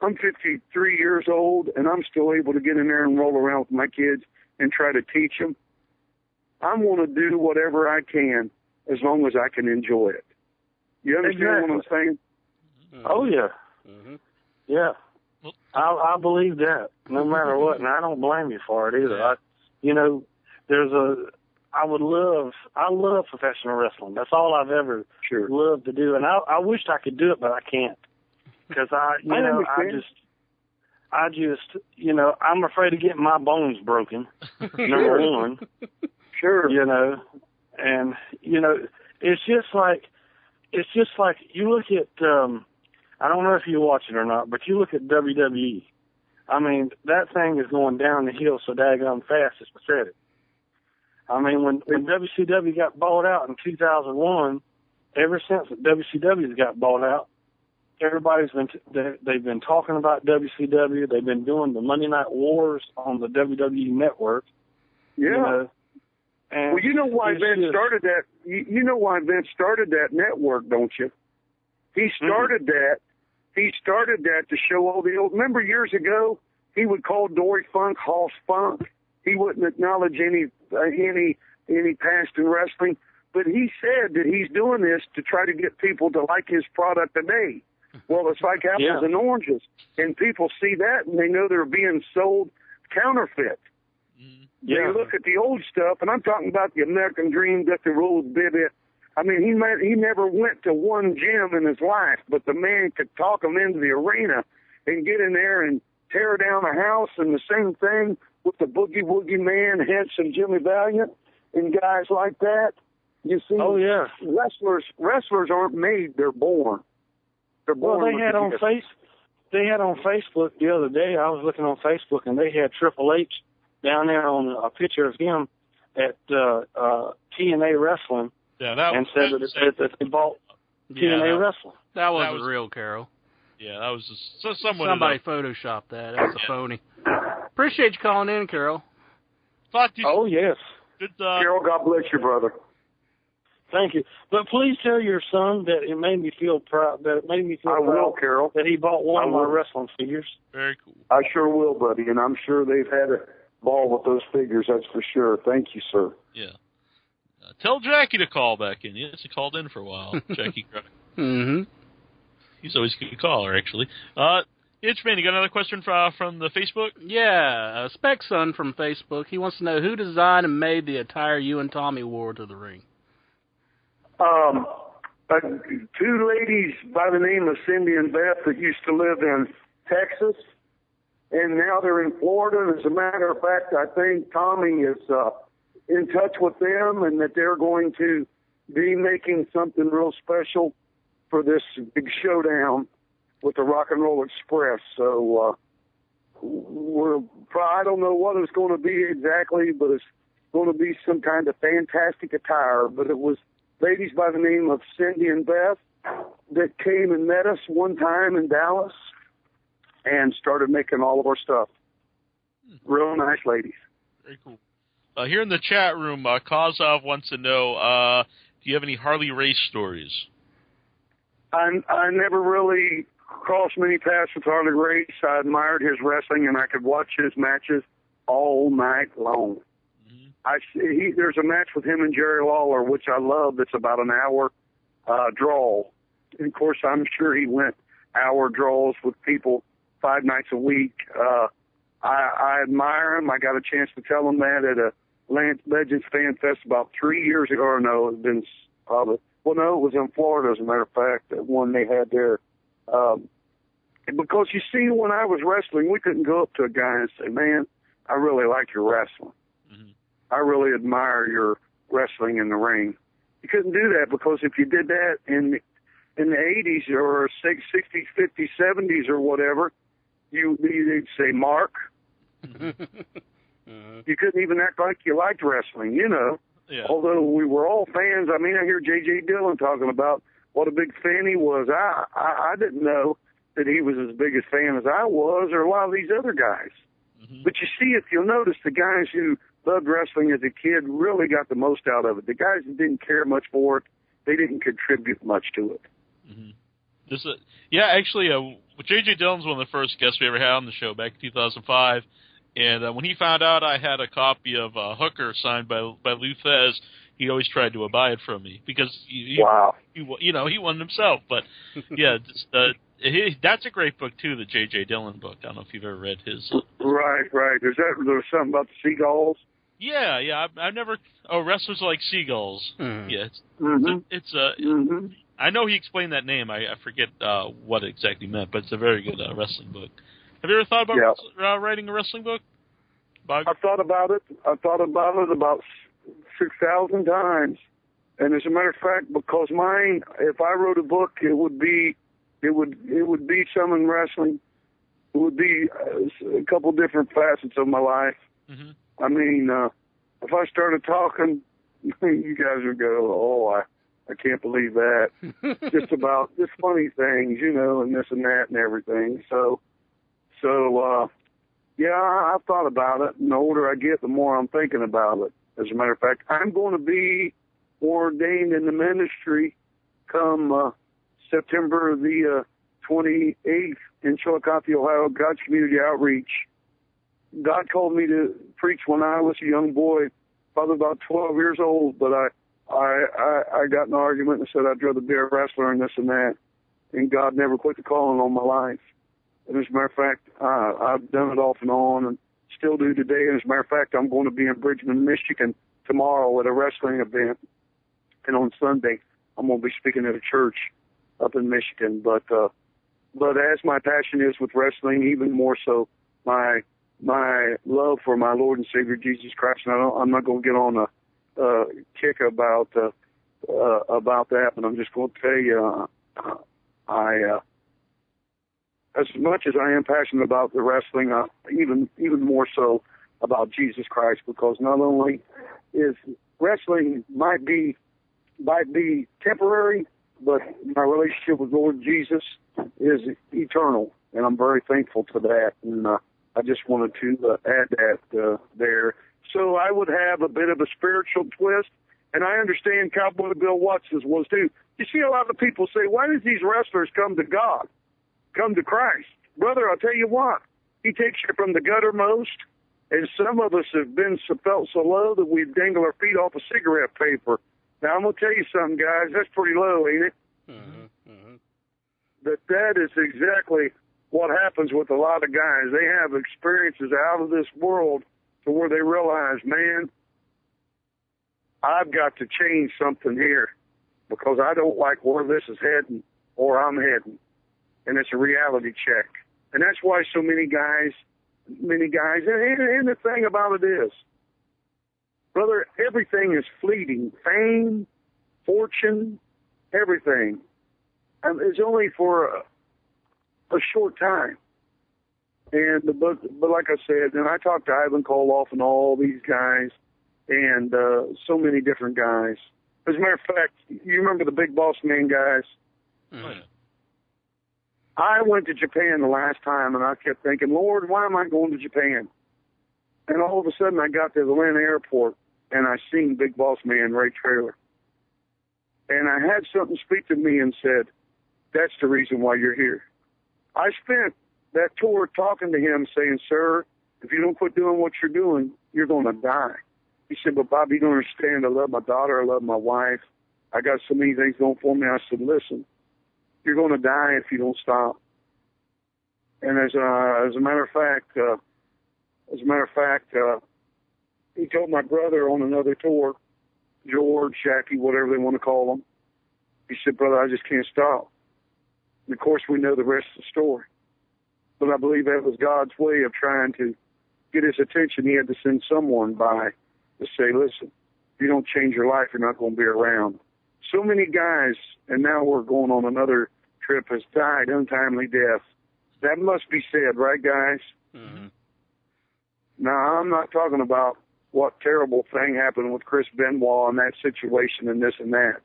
I'm 53 years old, and I'm still able to get in there and roll around with my kids and try to teach them. I want to do whatever I can as long as I can enjoy it. You understand what I'm saying? Oh, yeah. Mm-hmm. Yeah. I believe that, no matter what, and I don't blame you for it either. I love professional wrestling. That's all I've ever loved to do, and I wish I could do it, but I can't, because I'm afraid of getting my bones broken. Number one, and it's just like you look at. I don't know if you watch it or not, but you look at WWE. I mean, that thing is going down the hill so daggone fast, it's pathetic. I mean, when WCW got bought out in 2001, ever since WCW's got bought out, they've been talking about WCW. They've been doing the Monday Night Wars on the WWE Network. Yeah. And you know why Vince started that? You know why Vince started that network, don't you? He started that. He started that to show all the old. Remember years ago, he would call Dory Funk Hoss Funk. He wouldn't acknowledge any past in wrestling, but he said that he's doing this to try to get people to like his product today. Well, it's like apples and oranges, and people see that and they know they're being sold counterfeit. Yeah. You look at the old stuff, and I'm talking about the American Dream, Dusty Rhodes, Bibbit. I mean, he never went to one gym in his life, but the man could talk him into the arena and get in there and tear down a house, and the same thing with the Boogie Woogie Man, Handsome Jimmy Valiant, and guys like that. You see, wrestlers aren't made, they're born. They're born. Well, they had on Facebook the other day, I was looking on Facebook, and they had Triple H down there on a picture of him at TNA Wrestling. Yeah, and said that they bought TNA Wrestling. That wasn't real, Carol. Yeah, that was just somebody photoshopped that. That was a phony. Appreciate you calling in, Carol. Yes. Good, Carol, God bless you, brother. Thank you. But please tell your son that it made me feel proud. Carol. That he bought one of my wrestling figures. Very cool. I sure will, buddy, and I'm sure they've had a ball with those figures. That's for sure. Thank you, sir. Yeah. Tell Jackie to call back in. Yes, he called in for a while. Jackie Crockett. Mm-hmm. He's always a good caller, actually. Itchman, you got another question from the Facebook? Yeah, Spec Son from Facebook. He wants to know who designed and made the attire you and Tommy wore to the ring. Two ladies by the name of Cindy and Beth that used to live in Texas, and now they're in Florida. And as a matter of fact, I think Tommy is in touch with them, and that they're going to be making something real special for this big showdown with the Rock and Roll Express. So I don't know what it's going to be exactly, but it's going to be some kind of fantastic attire. But it was ladies by the name of Cindy and Beth that came and met us one time in Dallas and started making all of our stuff. Real nice ladies. Very cool. Here in the chat room, Kozov wants to know, do you have any Harley race stories? I never really crossed many paths with Harley Race. I admired his wrestling, and I could watch his matches all night long. There's a match with him and Jerry Lawler, which I love, that's about an hour draw. And, of course, I'm sure he went hour draws with people 5 nights a week. I admire him. I got a chance to tell him that at a Legends Fan Fest about 3 years ago. Or no, it's been probably, well, no, it was in Florida, as a matter of fact, that one they had there. Because, you see, when I was wrestling, we couldn't go up to a guy and say, man, I really like your wrestling. I really admire your wrestling in the ring. You couldn't do that, because if you did that in the 80s or 60s, 50s, 70s or whatever, you'd say, Mark. You couldn't even act like you liked wrestling, you know. Yeah. Although we were all fans. I mean, I hear J.J. Dillon talking about what a big fan he was. I didn't know that he was as big a fan as I was, or a lot of these other guys. But you see, if you'll notice, the guys who loved wrestling as a kid really got the most out of it. The guys that didn't care much for it, they didn't contribute much to it. Actually, J.J. Dillon's one of the first guests we ever had on the show back in 2005. And when he found out I had a copy of Hooker signed by Lou Thez, he always tried to buy it from me, because he won himself. But yeah, that's a great book too, the J.J. Dillon book. I don't know if you've ever read his. Right. There's something about the seagulls. Yeah. I've never. Oh, wrestlers like seagulls. Yeah. It's I know he explained that name. I forget what it exactly meant, but it's a very good wrestling book. Have you ever thought about writing a wrestling book, Bug? I thought about it. About 6,000 times. And as a matter of fact, because mine, if I wrote a book, it would be some in wrestling. It would be a couple different facets of my life. I mean, if I started talking, you guys would go, "Oh, I can't believe that." Just funny things, you know, and this and that and everything. So, yeah, I've thought about it. And the older I get, the more I'm thinking about it. As a matter of fact, I'm going to be ordained in the ministry come September the 28th in Chillicothe, Ohio, God's Community Outreach. God called me to preach when I was a young boy, probably about 12 years old, but I got in an argument and said I'd rather be a wrestler and this and that, and God never quit the calling on my life. And as a matter of fact, I've done it off and on and still do today. And as a matter of fact, I'm going to be in Bridgman, Michigan tomorrow at a wrestling event. And on Sunday, I'm going to be speaking at a church up in Michigan. But as my passion is with wrestling, even more so my love for my Lord and Savior Jesus Christ. And I'm not going to get on a kick about that, but I'm just going to tell you, as much as I am passionate about the wrestling, even more so about Jesus Christ, because not only is wrestling might be temporary, but my relationship with Lord Jesus is eternal, and I'm very thankful to that. And I just wanted to add that there. So I would have a bit of a spiritual twist, and I understand Cowboy Bill Watts's was too. You see a lot of people say, why did these wrestlers come to God? Come to Christ. Brother, I'll tell you what, he takes you from the guttermost, and some of us have felt so low that we dangle our feet off a cigarette paper. Now, I'm going to tell you something, guys, that's pretty low, ain't it? That is exactly what happens with a lot of guys. They have experiences out of this world to where they realize, man, I've got to change something here because I don't like where this is heading or I'm heading. And it's a reality check. And that's why so many guys, and the thing about it is, brother, everything is fleeting. Fame, fortune, everything. And it's only for a short time. And but like I said, and I talked to Ivan Koloff and all these guys, and so many different guys. As a matter of fact, you remember the Big Boss Man guys? Mm-hmm. I went to Japan the last time, and I kept thinking, Lord, why am I going to Japan? And all of a sudden, I got to the Atlanta airport, and I seen Big Boss Man Ray Traylor. And I had something speak to me and said, That's the reason why you're here. I spent that tour talking to him saying, sir, if you don't quit doing what you're doing, you're going to die. He said, but Bob, you don't understand. I love my daughter. I love my wife. I got so many things going for me. I said, listen, you're going to die if you don't stop. And as a matter of fact, he told my brother on another tour, George, Jackie, whatever they want to call him. He said, brother, I just can't stop. And of course, we know the rest of the story. But I believe that was God's way of trying to get his attention. He had to send someone by to say, listen, if you don't change your life, you're not going to be around. So many guys, and now we're going on another trip, has died untimely death. That must be said, right, guys? Mm-hmm. Now, I'm not talking about what terrible thing happened with Chris Benoit and that situation and this and that.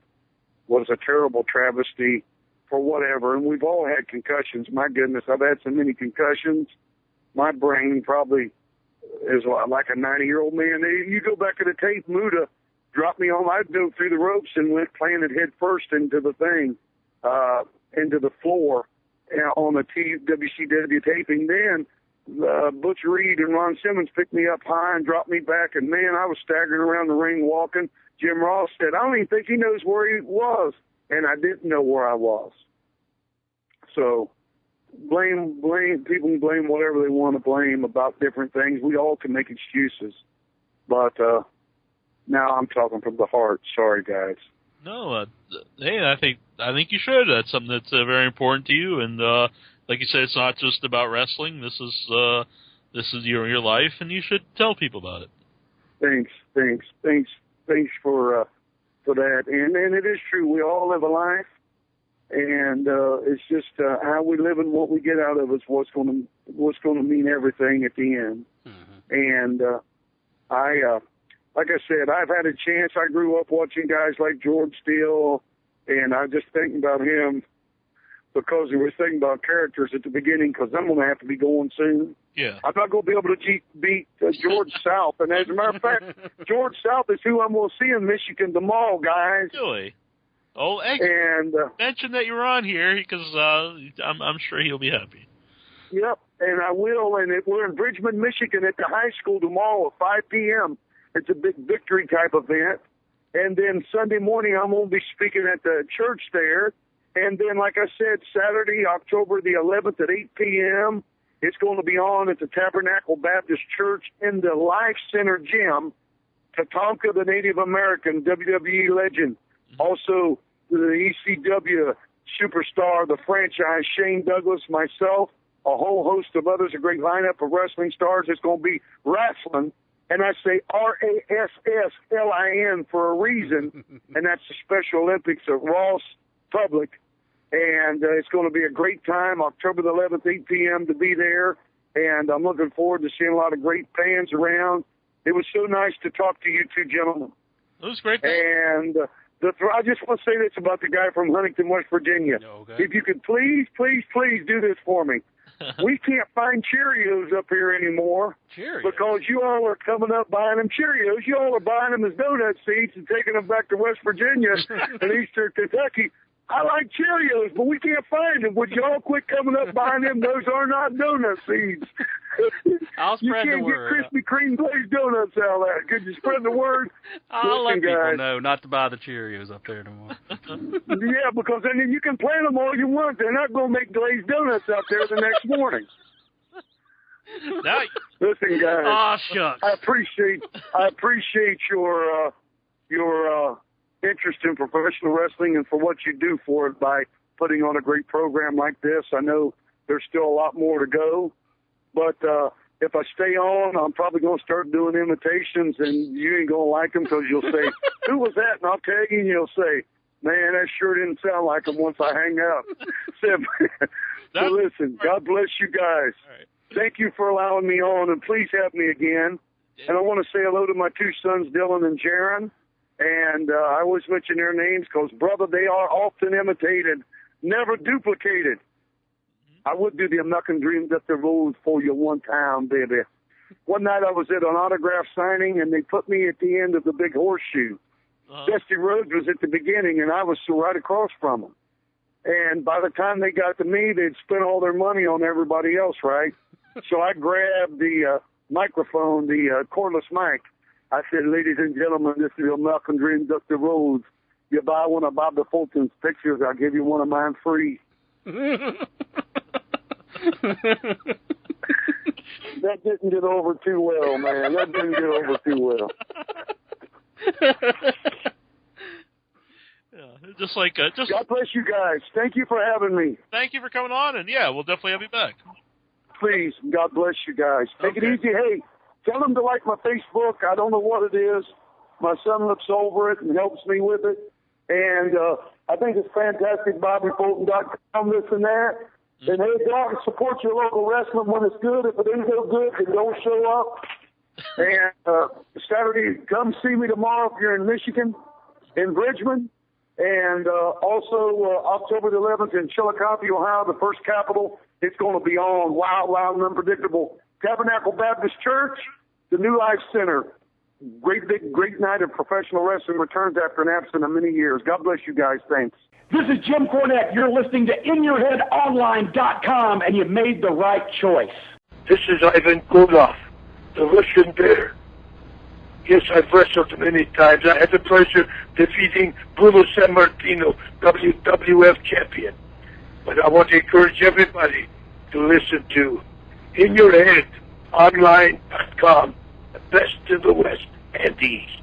Was a terrible travesty for whatever, and we've all had concussions. My goodness, I've had so many concussions. My brain probably is like a 90-year-old man. You go back to the tape, Muda dropped me on. I dove through the ropes and went planted head first into the thing, into the floor on the WCW taping. Then Butch Reed and Ron Simmons picked me up high and dropped me back, and man, I was staggering around the ring walking. Jim Ross said, I don't even think he knows where he was, and I didn't know where I was. So blame, people can blame whatever they want to blame about different things. We all can make excuses. But now I'm talking from the heart. Sorry, guys. No, hey, I think you should. That's something that's very important to you, and like you said, it's not just about wrestling. This is your life, and you should tell people about it. Thanks for that. And it is true. We all live a life, and it's just how we live and what we get out of it is what's going to mean everything at the end. Mm-hmm. And like I said, I've had a chance. I grew up watching guys like George Steele, and I just thinking about him because we were thinking about characters at the beginning, because I'm going to have to be going soon. Yeah. I'm not going to be able to beat George South. And as a matter of fact, George South is who I'm going to see in Michigan tomorrow, guys. Really? Oh, and mention that you're on here, because I'm sure he'll be happy. Yep, and I will. And we're in Bridgman, Michigan at the high school tomorrow at 5 p.m. It's a big victory type event. And then Sunday morning, I'm going to be speaking at the church there. And then, like I said, Saturday, October the 11th at 8 p.m., it's going to be on at the Tabernacle Baptist Church in the Life Center Gym. Tatanka, the Native American WWE legend. Also, the ECW superstar, the franchise, Shane Douglas, myself, a whole host of others, a great lineup of wrestling stars. It's going to be wrestling. And I say RASSLIN for a reason, and that's the Special Olympics at Ross Public. And it's going to be a great time, October the 11th, 8 p.m. to be there. And I'm looking forward to seeing a lot of great fans around. It was so nice to talk to you two gentlemen. It was great. And I just want to say this about the guy from Huntington, West Virginia. Okay. If you could please do this for me. We can't find Cheerios up here anymore. Cheerios? Because you all are coming up buying them Cheerios. You all are buying them as donut seeds and taking them back to West Virginia and Eastern Kentucky. I like Cheerios, but we can't find them. Would you all quit coming up buying them? Those are not donut seeds. I'll spread the word. You can't get Krispy Kreme glazed donuts out of that. Could you spread the word? I'll let people know not to buy the Cheerios up there anymore. Yeah, because then you can plant them all you want. They're not going to make glazed donuts out there the next morning. Listen, guys. Aw, shucks. I appreciate your interest in professional wrestling and for what you do for it by putting on a great program like this. I know there's still a lot more to go, but if I stay on, I'm probably going to start doing imitations, and you ain't going to like them because you'll say, who was that? And I'll tag you, and you'll say, man, that sure didn't sound like him once I hang up. So listen, God bless you guys. Right. Thank you for allowing me on, and please have me again. And I want to say hello to my two sons, Dylan and Jaron. And I always mention their names because, brother, they are often imitated, never duplicated. I would do the American Dream that the road for you one time, baby. One night I was at an autograph signing, and they put me at the end of the big horseshoe. Dusty Rhodes was at the beginning, and I was so right across from him. And by the time they got to me, they'd spent all their money on everybody else, right? So I grabbed the microphone, the cordless mic. I said, ladies and gentlemen, this is your Malcolm Dream, Dr. Rhodes. You buy one of Bob the Fulton's pictures, I'll give you one of mine free. That didn't get over too well, man. That didn't get over too well. Yeah, just like God bless you guys. Thank you for having me. Thank you for coming on, and yeah, we'll definitely have you back. Please, God bless you guys. Take it easy. Hey, tell them to like my Facebook. I don't know what it is. My son looks over it and helps me with it. And I think it's fantastic, BobbyFulton.com, this and that. And hey, dog, support your local wrestling when it's good. If it ain't so good, then don't show up. And Saturday, come see me tomorrow if you're in Michigan, in Bridgman. And also October the 11th in Chillicothe, Ohio, the First Capitol. It's going to be on Wild, Wild, and Unpredictable. Tabernacle Baptist Church, the New Life Center. Great night of professional wrestling returns after an absence of many years. God bless you guys. Thanks. This is Jim Cornette. You're listening to InYourHeadOnline.com, and you made the right choice. This is Ivan Koloff, the Russian Bear. Yes, I've wrestled many times. I had the pleasure defeating Bruno Sammartino, WWF champion. But I want to encourage everybody to listen to InYourHeadOnline.com, the best in the West and the East.